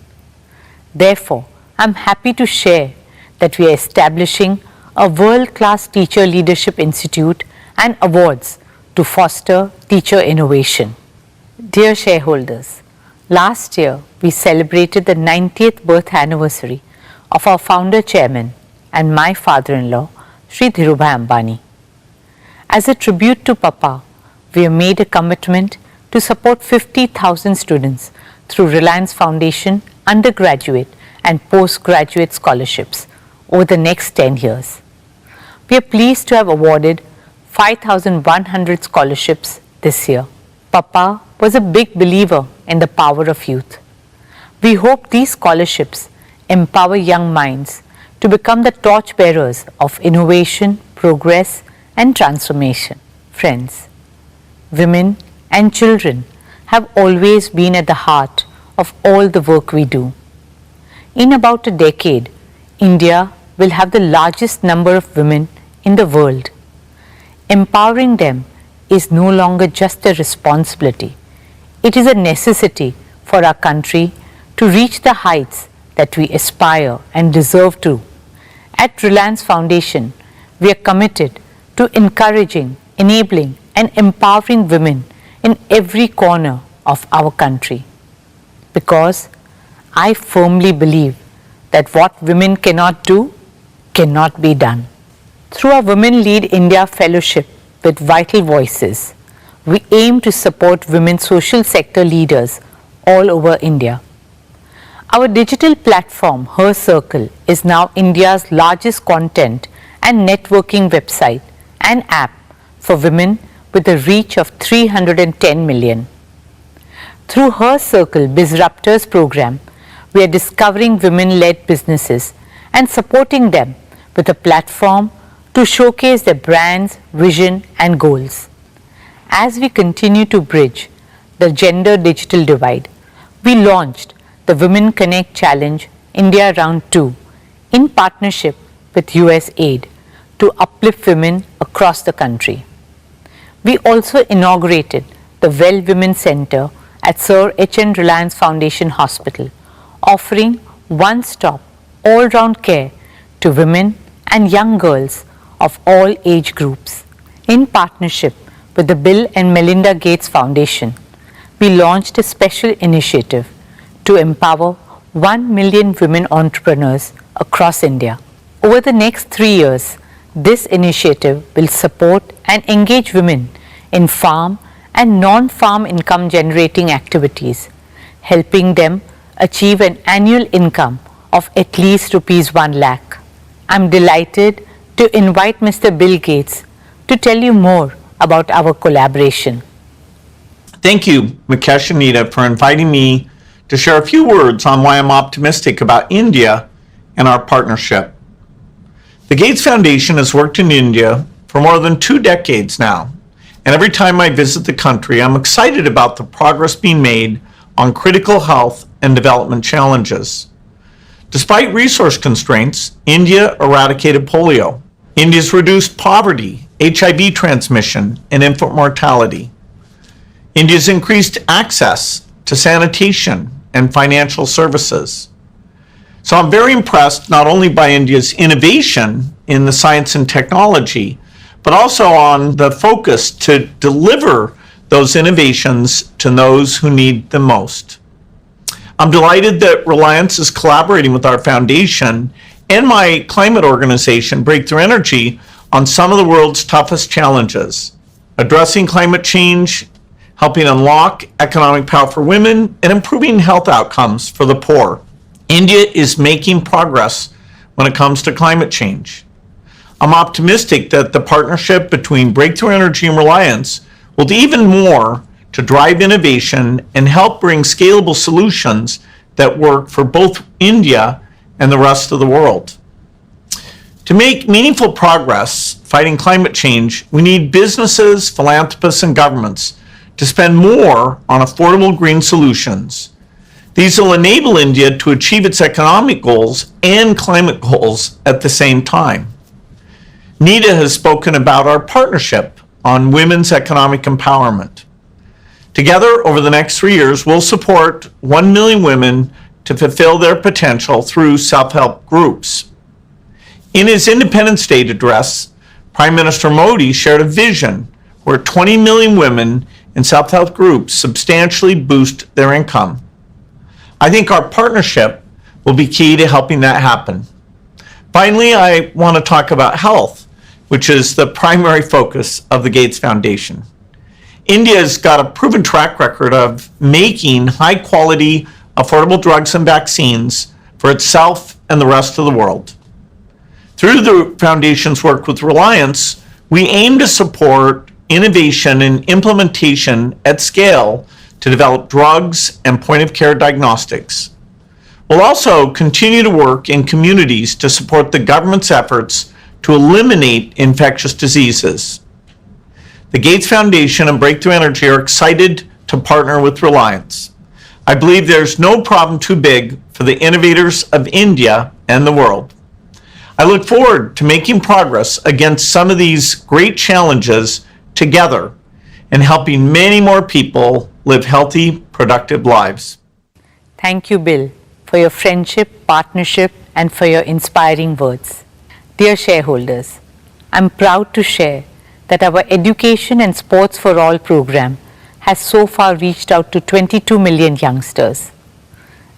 Therefore, I am happy to share that we are establishing a world-class teacher leadership institute and awards to foster teacher innovation. Dear shareholders, last year we celebrated the 90th birth anniversary of our founder chairman and my father-in-law, Shri Dhirubhai Ambani. As a tribute to Papa, we have made a commitment to support 50,000 students through Reliance Foundation undergraduate and postgraduate scholarships over the next 10 years. We are pleased to have awarded 5,100 scholarships this year. Papa was a big believer in the power of youth. We hope these scholarships empower young minds to become the torchbearers of innovation, progress, and transformation. Friends, women and children have always been at the heart of all the work we do. In about a decade, India will have the largest number of women in the world. Empowering them is no longer just a responsibility. It is a necessity for our country to reach the heights that we aspire and deserve to. At Reliance Foundation, we are committed to encouraging, enabling, and empowering women in every corner of our country. Because I firmly believe that what women cannot do cannot be done. Through our Women Lead India Fellowship with Vital Voices, we aim to support women social sector leaders all over India. Our digital platform, Her Circle, is now India's largest content and networking website and app for women with a reach of 310 million. Through Her Circle Bizruptors program, we are discovering women-led businesses and supporting them with a platform to showcase their brands, vision, and goals. As we continue to bridge the gender digital divide, we launched the Women Connect Challenge India Round 2 in partnership with USAID to uplift women across the country. We also inaugurated the Well Women Center at Sir H.N. Reliance Foundation Hospital, offering one-stop, all-round care to women and young girls of all age groups. In partnership with the Bill and Melinda Gates Foundation, we launched a special initiative to empower 1 million women entrepreneurs across India. Over the next 3 years, This initiative will support and engage women in farm and non-farm income generating activities, helping them achieve an annual income of at least rupees 1 lakh. I'm delighted to invite Mr. Bill Gates to tell you more about our collaboration. Thank you, Mukesh and Nita, for inviting me to share a few words on why I'm optimistic about India and our partnership. The Gates Foundation has worked in India for more than 2 decades now, and every time I visit the country, I'm excited about the progress being made on critical health and development challenges. Despite resource constraints, India eradicated polio. India's reduced poverty, HIV transmission, and infant mortality. India's increased access to sanitation and financial services. So I'm very impressed not only by India's innovation in the science and technology, but also on the focus to deliver those innovations to those who need them most. I'm delighted that Reliance is collaborating with our foundation and my climate organization, Breakthrough Energy, on some of the world's toughest challenges, addressing climate change, helping unlock economic power for women, and improving health outcomes for the poor. India is making progress when it comes to climate change. I'm optimistic that the partnership between Breakthrough Energy and Reliance will do even more to drive innovation and help bring scalable solutions that work for both India and the rest of the world. To make meaningful progress fighting climate change, we need businesses, philanthropists, and governments to spend more on affordable green solutions. These will enable India to achieve its economic goals and climate goals at the same time. Nita has spoken about our partnership on women's economic empowerment. Together, over the next 3 years, we'll support 1 million women to fulfill their potential through self-help groups. In his Independence Day address, Prime Minister Modi shared a vision where 20 million women in self-help groups substantially boost their income. I think our partnership will be key to helping that happen. Finally, I want to talk about health, which is the primary focus of the Gates Foundation. India's got a proven track record of making high-quality, affordable drugs and vaccines for itself and the rest of the world. Through the Foundation's work with Reliance, we aim to support innovation and implementation at scale to develop drugs and point-of-care diagnostics. We'll also continue to work in communities to support the government's efforts to eliminate infectious diseases. The Gates Foundation and Breakthrough Energy are excited to partner with Reliance. I believe there's no problem too big for the innovators of India and the world. I look forward to making progress against some of these great challenges together and helping many more people live healthy, productive lives. Thank you, Bill, for your friendship, partnership, and for your inspiring words. Dear shareholders, I'm proud to share that our Education and Sports for All program has so far reached out to 22 million youngsters.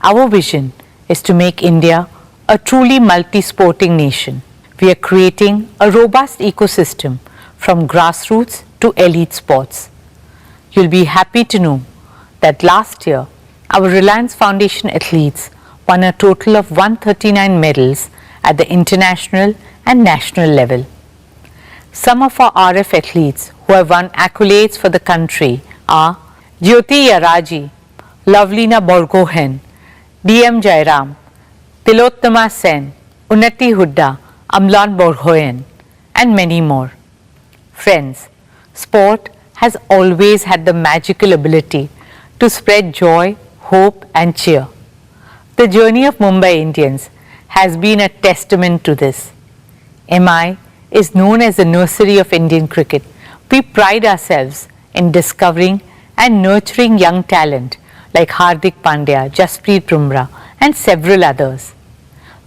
Our vision is to make India a truly multi-sporting nation. We are creating a robust ecosystem from grassroots to elite sports. You'll be happy to know that last year, our Reliance Foundation athletes won a total of 139 medals at the international and national level. Some of our RF athletes who have won accolades for the country are Jyoti Yaraji, Lovelina Borgohen, DM Jairam, Tilottama Sen, Unnati Hudda, Amlan Borgohen, and many more. Friends, sport has always had the magical ability to spread joy, hope, and cheer. The journey of Mumbai Indians has been a testament to this. MI is known as the nursery of Indian cricket. We pride ourselves in discovering and nurturing young talent like Hardik Pandya, Jasprit Bumrah, and several others.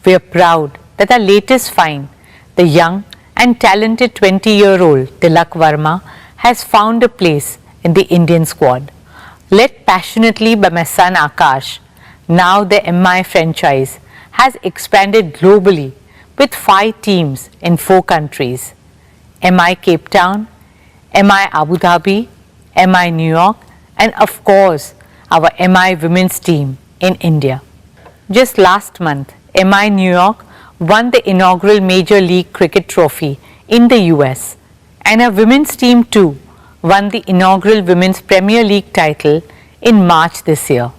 We are proud that our latest find, the young and talented 20-year-old Tilak Verma, has found a place in the Indian squad. Led passionately by my son Akash, now the MI franchise has expanded globally with 5 teams in 4 countries: MI Cape Town, MI Abu Dhabi, MI New York, and of course our MI women's team in India. Just last month, MI New York won the inaugural Major League Cricket trophy in the US, and our women's team too won the inaugural Women's Premier League title in March this year.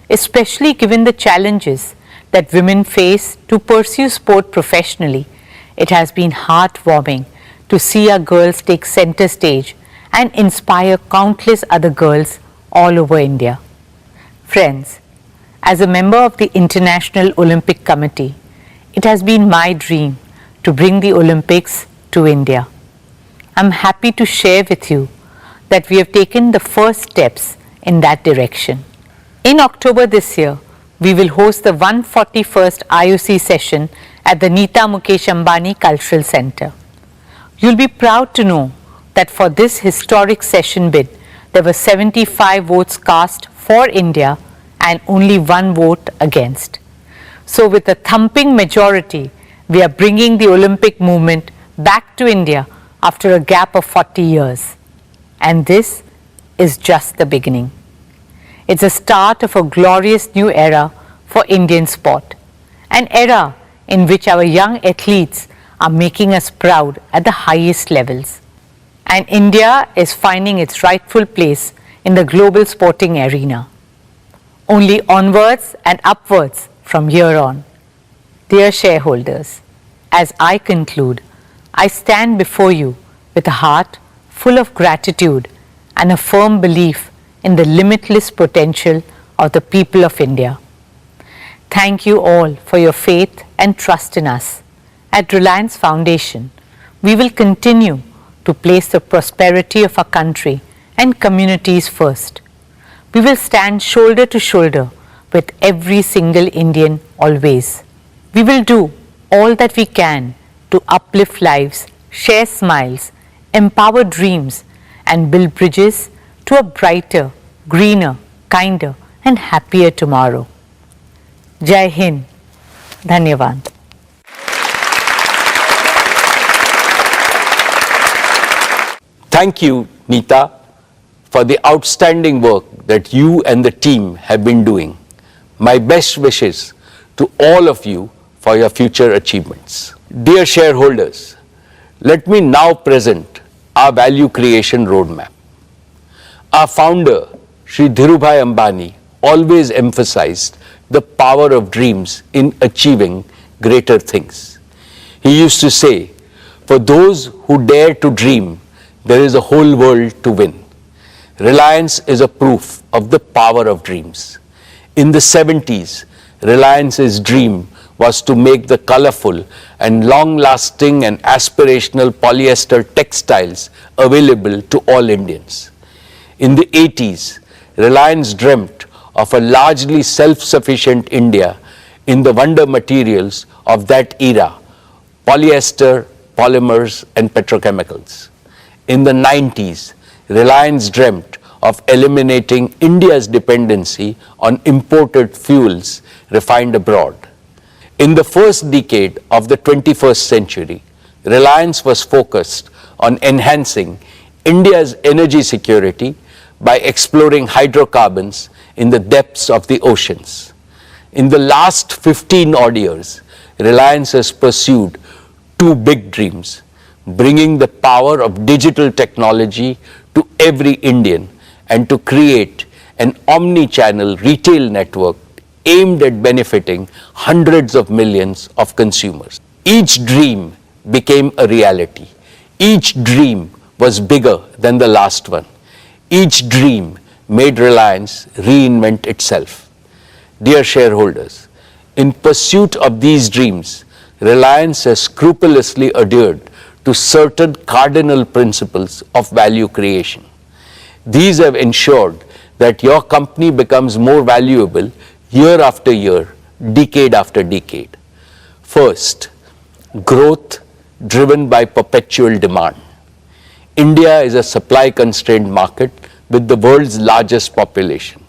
Especially given the challenges that women face to pursue sport professionally, it has been heartwarming to see our girls take center stage and inspire countless other girls all over India. Friends, as a member of the International Olympic Committee, it has been my dream to bring the Olympics to India. I'm happy to share with you that we have taken the first steps in that direction. In October this year, we will host the 141st IOC session at the Neeta Mukesh Ambani Cultural Center. You'll be proud to know that for this historic session bid, there were 75 votes cast for India and only 1 vote against. So with a thumping majority, we are bringing the Olympic movement back to India after a gap of 40 years. And this is just the beginning. It's the start of a glorious new era for Indian sport, an era in which our young athletes are making us proud at the highest levels. And India is finding its rightful place in the global sporting arena. Only onwards and upwards from here on. Dear shareholders, as I conclude, I stand before you with a heart full of gratitude and a firm belief in the limitless potential of the people of India. Thank you all for your faith and trust in us. At Reliance Foundation, we will continue to place the prosperity of our country and communities first. We will stand shoulder to shoulder with every single Indian always. We will do all that we can to uplift lives, share smiles, empower dreams, and build bridges to a brighter, greener, kinder, and happier tomorrow. Jai Hind. Dhanyavad. Thank you, Neeta, for the outstanding work that you and the team have been doing. My best wishes to all of you for your future achievements. Dear shareholders, let me now present our value creation roadmap. Our founder, Shri Dhirubhai Ambani, always emphasized the power of dreams in achieving greater things. He used to say, for those who dare to dream, there is a whole world to win. Reliance is a proof of the power of dreams. In the 70s, Reliance's dream was to make the colorful and long-lasting and aspirational polyester textiles available to all Indians. In the 80s, Reliance dreamt of a largely self-sufficient India in the wonder materials of that era, polyester, polymers, and petrochemicals. In the 90s, Reliance dreamt of eliminating India's dependency on imported fuels refined abroad. In the first decade of the 21st century, Reliance was focused on enhancing India's energy security by exploring hydrocarbons in the depths of the oceans. In the last 15 odd years, Reliance has pursued 2 big dreams: bringing the power of digital technology to every Indian and to create an omni-channel retail network aimed at benefiting hundreds of millions of consumers. Each dream became a reality. Each dream was bigger than the last one. Each dream made Reliance reinvent itself. Dear shareholders, in pursuit of these dreams, Reliance has scrupulously adhered to certain cardinal principles of value creation. These have ensured that your company becomes more valuable year after year, decade after decade. First, growth driven by perpetual demand. India is a supply-constrained market with the world's largest population.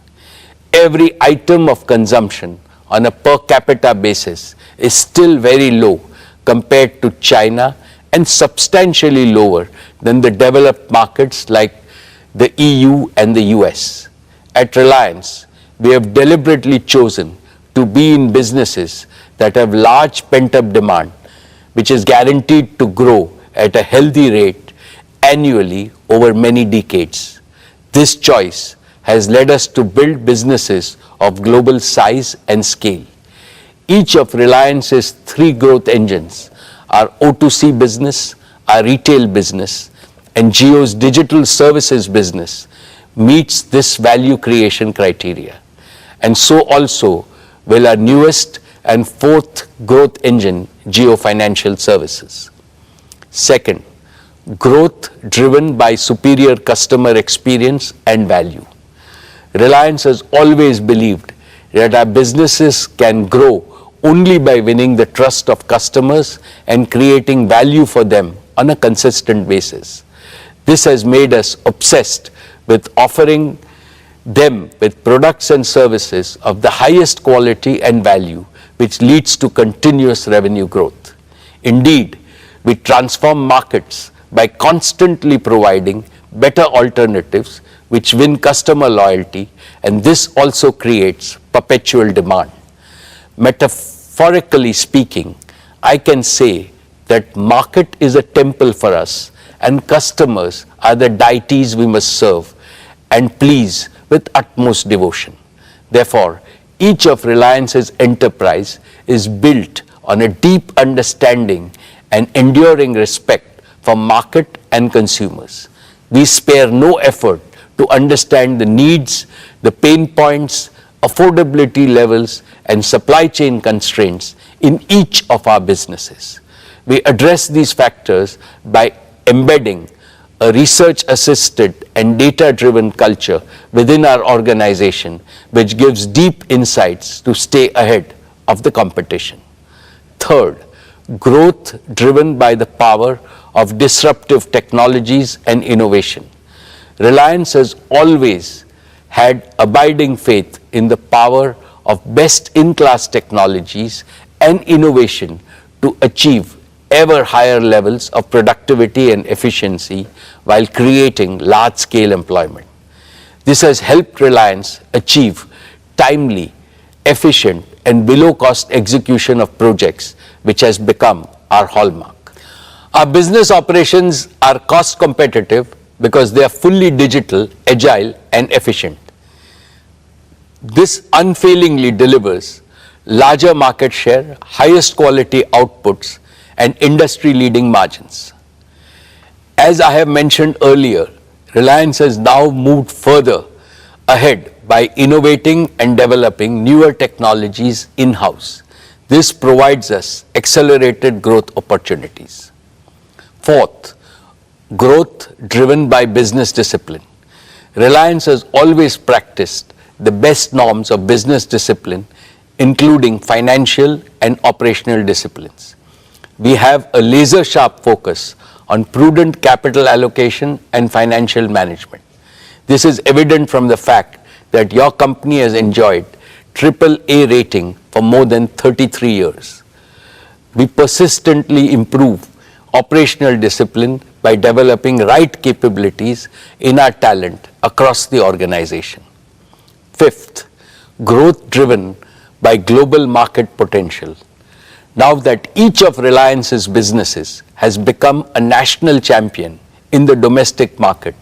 Every item of consumption on a per capita basis is still very low compared to China and substantially lower than the developed markets like the EU and the US. At Reliance, we have deliberately chosen to be in businesses that have large pent-up demand, which is guaranteed to grow at a healthy rate annually over many decades. This choice has led us to build businesses of global size and scale. Each of Reliance's three growth engines, our O2C business, our retail business, and Jio's digital services business, meets this value creation criteria. And so also will our newest and fourth growth engine, Jio Financial Services. Second, growth driven by superior customer experience and value. Reliance has always believed that our businesses can grow only by winning the trust of customers and creating value for them on a consistent basis. This has made us obsessed with offering them with products and services of the highest quality and value, which leads to continuous revenue growth. Indeed, we transform markets by constantly providing better alternatives which win customer loyalty, and this also creates perpetual demand. Metaphorically speaking, I can say that market is a temple for us and customers are the deities we must serve and please with utmost devotion. Therefore, each of Reliance's enterprise is built on a deep understanding and enduring respect for market and consumers. We spare no effort to understand the needs, the pain points, affordability levels, and supply chain constraints in each of our businesses. We address these factors by embedding a research-assisted and data-driven culture within our organization, which gives deep insights to stay ahead of the competition. Third, growth driven by the power of disruptive technologies and innovation. Reliance has always had abiding faith in the power of best-in-class technologies and innovation to achieve ever higher levels of productivity and efficiency while creating large-scale employment. This has helped Reliance achieve timely, efficient, and below-cost execution of projects, which has become our hallmark. Our business operations are cost competitive because they are fully digital, agile, and efficient. This unfailingly delivers larger market share, highest quality outputs, and industry-leading margins. As I have mentioned earlier, Reliance has now moved further ahead by innovating and developing newer technologies in-house. This provides us accelerated growth opportunities. Fourth, growth driven by business discipline. Reliance has always practiced the best norms of business discipline, including financial and operational disciplines. We have a laser-sharp focus on prudent capital allocation and financial management. This is evident from the fact that your company has enjoyed AAA rating for more than 33 years. We persistently improve operational discipline by developing right capabilities in our talent across the organization. Fifth, growth driven by global market potential. Now that each of Reliance's businesses has become a national champion in the domestic market,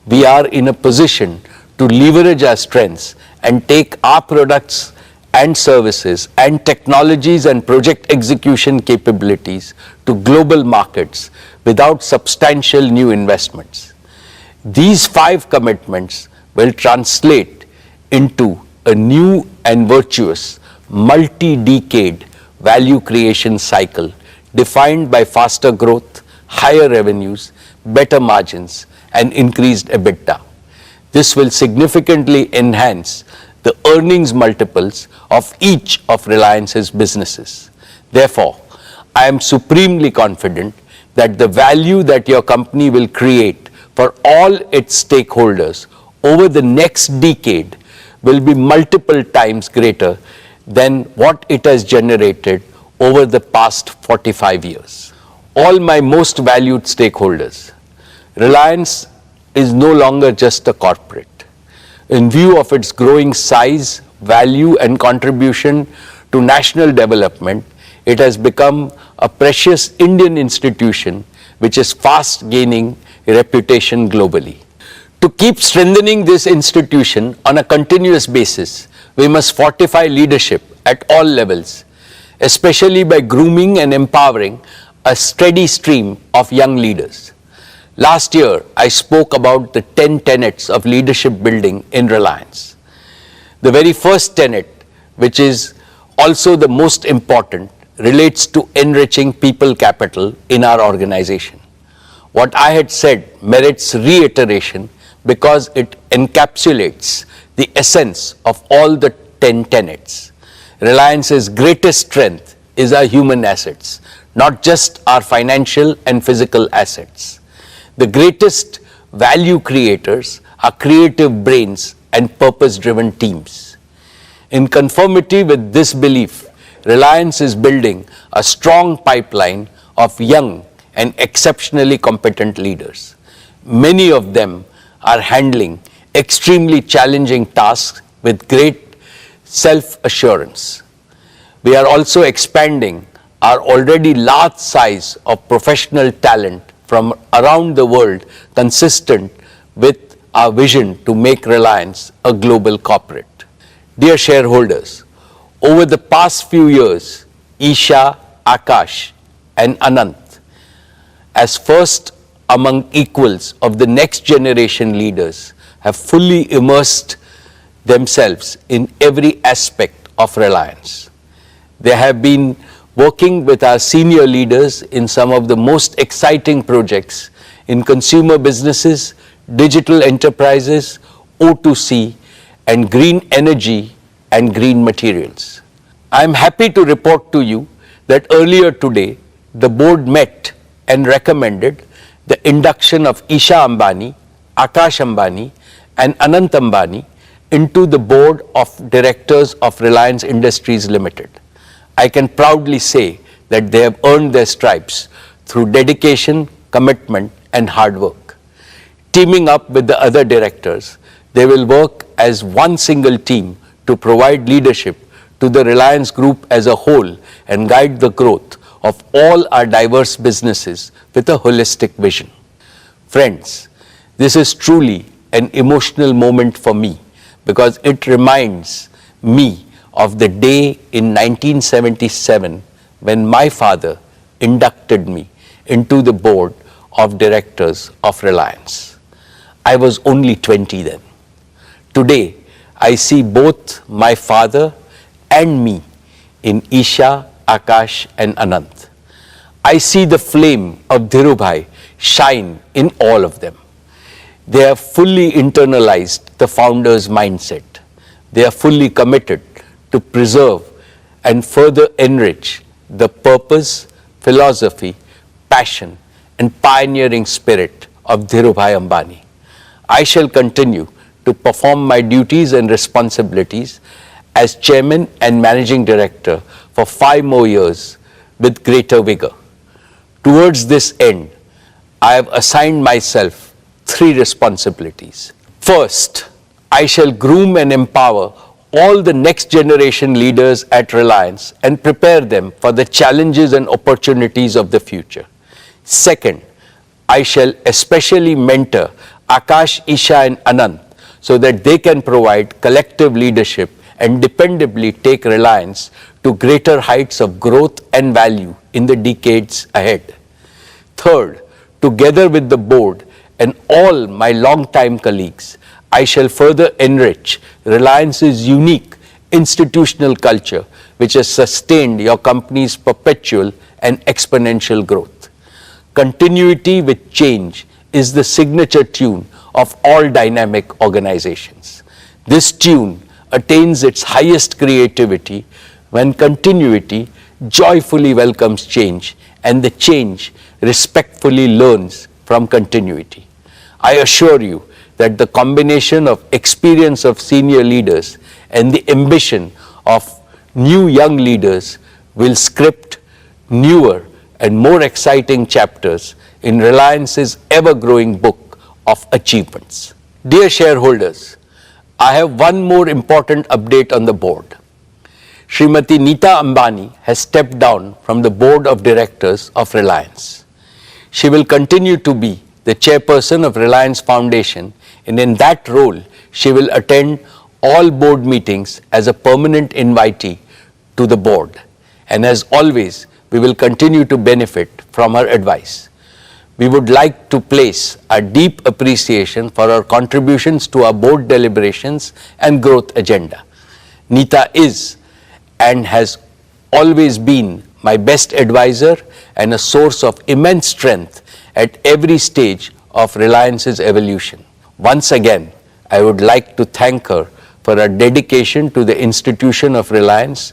we are in a position to leverage our strengths and take our products and services and technologies and project execution capabilities to global markets without substantial new investments. These 5 commitments will translate into a new and virtuous multi-decade value creation cycle defined by faster growth, higher revenues, better margins, and increased EBITDA. This will significantly enhance the earnings multiples of each of Reliance's businesses. Therefore, I am supremely confident that the value that your company will create for all its stakeholders over the next decade will be multiple times greater than what it has generated over the past 45 years. All my most valued stakeholders, Reliance is no longer just a corporate. In view of its growing size, value, and contribution to national development, it has become a precious Indian institution which is fast gaining reputation globally. To keep strengthening this institution on a continuous basis, we must fortify leadership at all levels, especially by grooming and empowering a steady stream of young leaders. Last year, I spoke about the 10 tenets of leadership building in Reliance. The very first tenet, which is also the most important, relates to enriching people capital in our organization. What I had said merits reiteration because it encapsulates the essence of all the 10 tenets. Reliance's greatest strength is our human assets, not just our financial and physical assets. The greatest value creators are creative brains and purpose-driven teams. In conformity with this belief, Reliance is building a strong pipeline of young and exceptionally competent leaders. Many of them are handling extremely challenging tasks with great self-assurance. We are also expanding our already large size of professional talent from around the world, consistent with our vision to make Reliance a global corporate. Dear shareholders, over the past few years, Isha, Akash, and Anant, as first among equals of the next generation leaders, have fully immersed themselves in every aspect of Reliance. They have been working with our senior leaders in some of the most exciting projects in consumer businesses, digital enterprises, O2C, and green energy and green materials. I am happy to report to you that earlier today, the board met and recommended the induction of Isha Ambani, Akash Ambani, and Anant Ambani into the board of directors of Reliance Industries Limited. I can proudly say that they have earned their stripes through dedication, commitment, and hard work. Teaming up with the other directors, they will work as one single team to provide leadership to the Reliance Group as a whole and guide the growth of all our diverse businesses with a holistic vision. Friends, this is truly an emotional moment for me because it reminds me of the day in 1977 when my father inducted me into the board of directors of Reliance. I was only 20 then. Today, I see both my father and me in Isha, Akash, and Anant. I see the flame of Dhirubhai shine in all of them. They have fully internalized the founder's mindset. They are fully committed to preserve and further enrich the purpose, philosophy, passion, and pioneering spirit of Dhirubhai Ambani. I shall continue to perform my duties and responsibilities as chairman and managing director for 5 more years with greater vigor. Towards this end, I have assigned myself 3 responsibilities. First, I shall groom and empower all the next generation leaders at Reliance and prepare them for the challenges and opportunities of the future. Second, I shall especially mentor Akash, Isha, and Anant so that they can provide collective leadership and dependably take Reliance to greater heights of growth and value in the decades ahead. Third, together with the board and all my long-time colleagues, I shall further enrich Reliance's unique institutional culture, which has sustained your company's perpetual and exponential growth. Continuity with change is the signature tune of all dynamic organizations. This tune attains its highest creativity when continuity joyfully welcomes change and the change respectfully learns from continuity. I assure you that the combination of experience of senior leaders and the ambition of new young leaders will script newer and more exciting chapters in Reliance's ever-growing book of achievements. Dear shareholders, I have one more important update on the board. Srimati Neeta Ambani has stepped down from the board of directors of Reliance. She will continue to be the chairperson of Reliance Foundation, and in that role, she will attend all board meetings as a permanent invitee to the board. And as always, we will continue to benefit from her advice. We would like to place our deep appreciation for her contributions to our board deliberations and growth agenda. Neeta is and has always been my best advisor and a source of immense strength at every stage of Reliance's evolution. Once again, I would like to thank her for her dedication to the institution of Reliance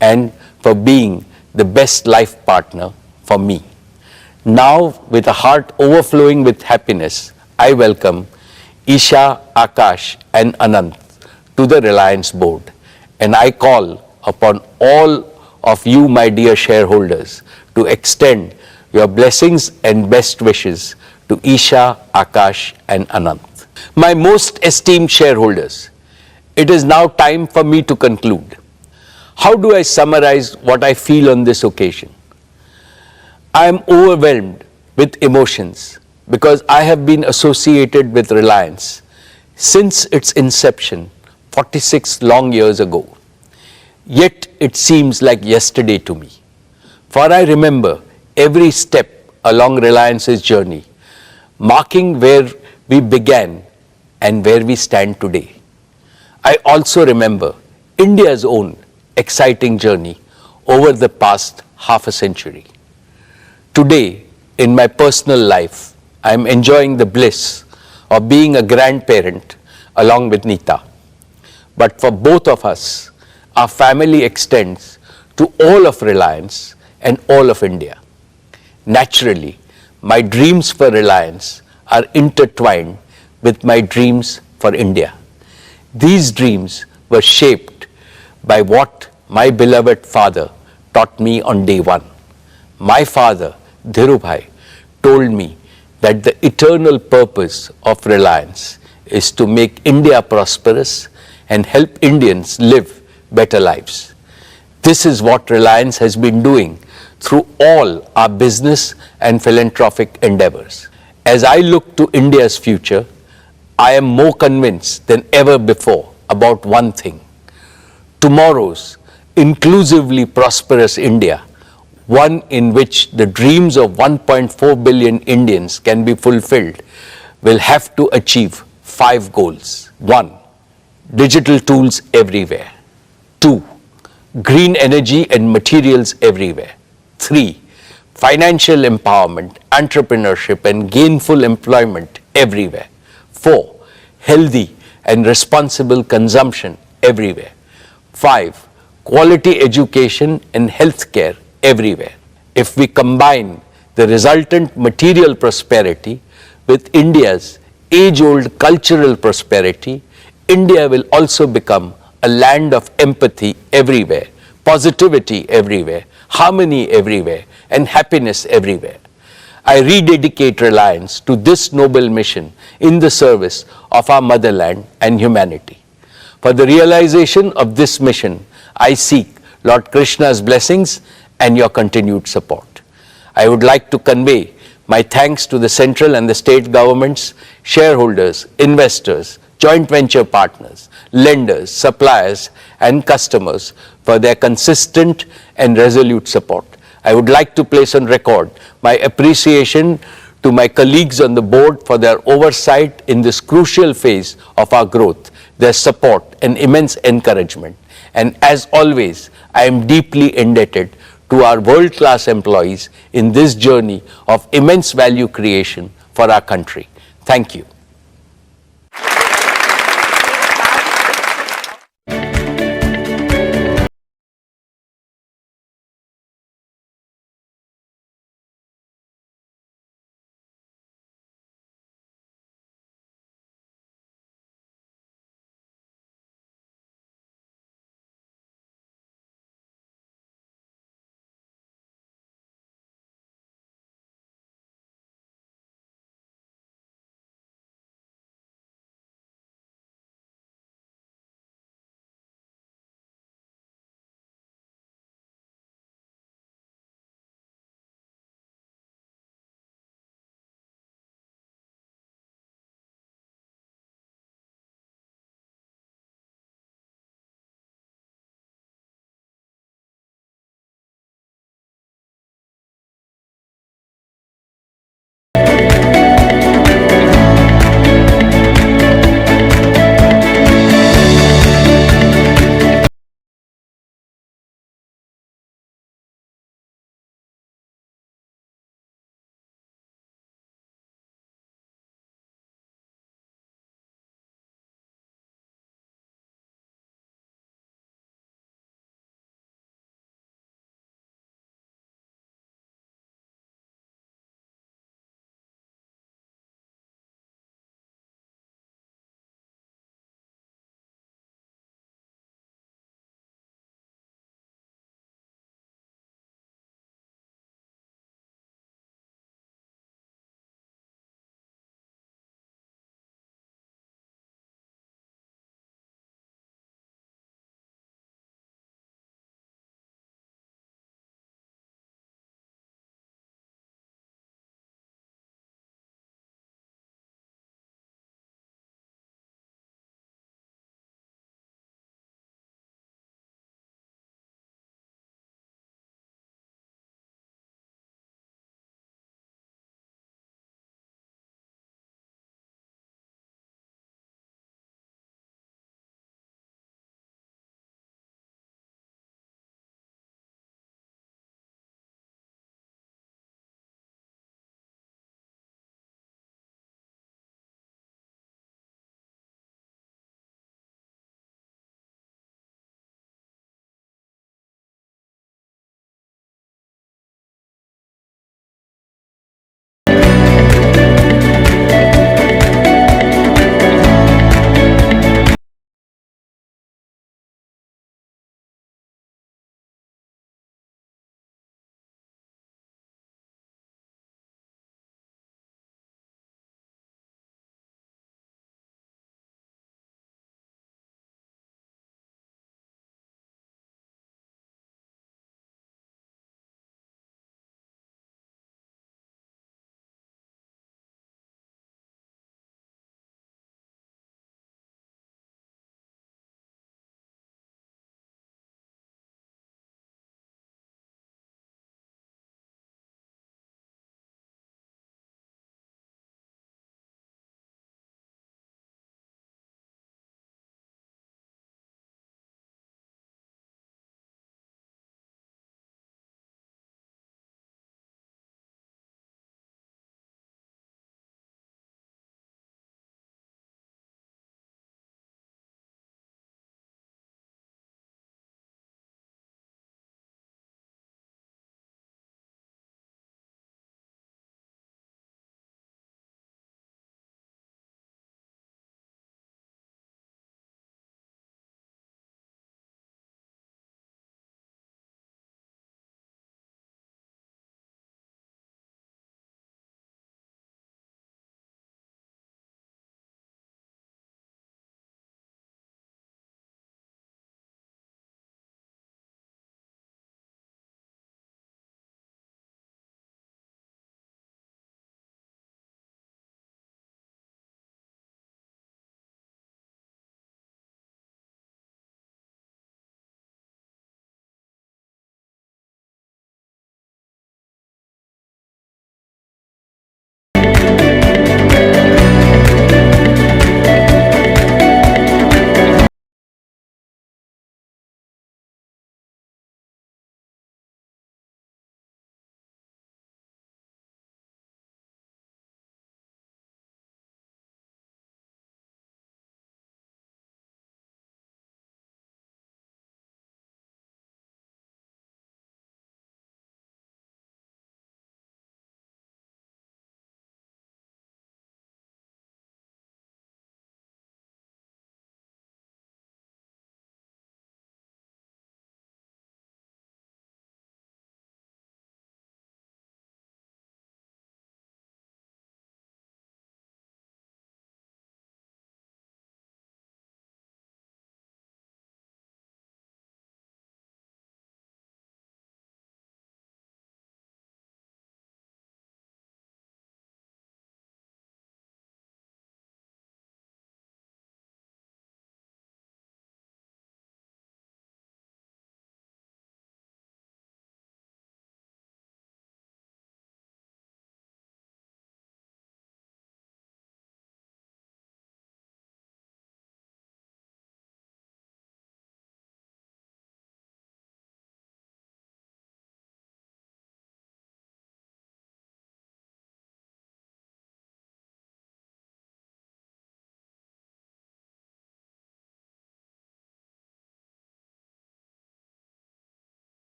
and for being the best life partner for me. Now, with a heart overflowing with happiness, I welcome Isha, Akash and Anant to the Reliance board, and I call upon all of you, my dear shareholders, to extend your blessings and best wishes to Isha, Akash and Anant. My most esteemed shareholders, it is now time for me to conclude. How do I summarize what I feel on this occasion? I am overwhelmed with emotions because I have been associated with Reliance since its inception 46 long years ago. Yet it seems like yesterday to me, for I remember every step along Reliance's journey, marking where we began and where we stand today. I also remember India's own exciting journey over the past half a century. Today, in my personal life, I am enjoying the bliss of being a grandparent along with Neeta. But for both of us, our family extends to all of Reliance and all of India. Naturally, my dreams for Reliance are intertwined with my dreams for India. These dreams were shaped by what my beloved father taught me on day one. My father, Dhirubhai, told me that the eternal purpose of Reliance is to make India prosperous and help Indians live better lives. This is what Reliance has been doing through all our business and philanthropic endeavors. As I look to India's future, I am more convinced than ever before about one thing. Tomorrow's inclusively prosperous India, one in which the dreams of 1.4 billion Indians can be fulfilled, will have to achieve 5 goals. 1. Digital tools everywhere. 2. Green energy and materials everywhere. 3. Financial empowerment, entrepreneurship and gainful employment everywhere. 4. Healthy and responsible consumption everywhere. 5. Quality education and healthcare everywhere. If we combine the resultant material prosperity with India's age-old cultural prosperity, India will also become a land of empathy everywhere, positivity everywhere, harmony everywhere, and happiness everywhere. I rededicate Reliance to this noble mission in the service of our motherland and humanity. For the realization of this mission, I seek Lord Krishna's blessings and your continued support. I would like to convey my thanks to the central and the state governments, shareholders, investors, joint venture partners, lenders, suppliers, and customers for their consistent and resolute support. I would like to place on record my appreciation to my colleagues on the board for their oversight in this crucial phase of our growth, their support and immense encouragement. And as always, I am deeply indebted to our world-class employees in this journey of immense value creation for our country. Thank you.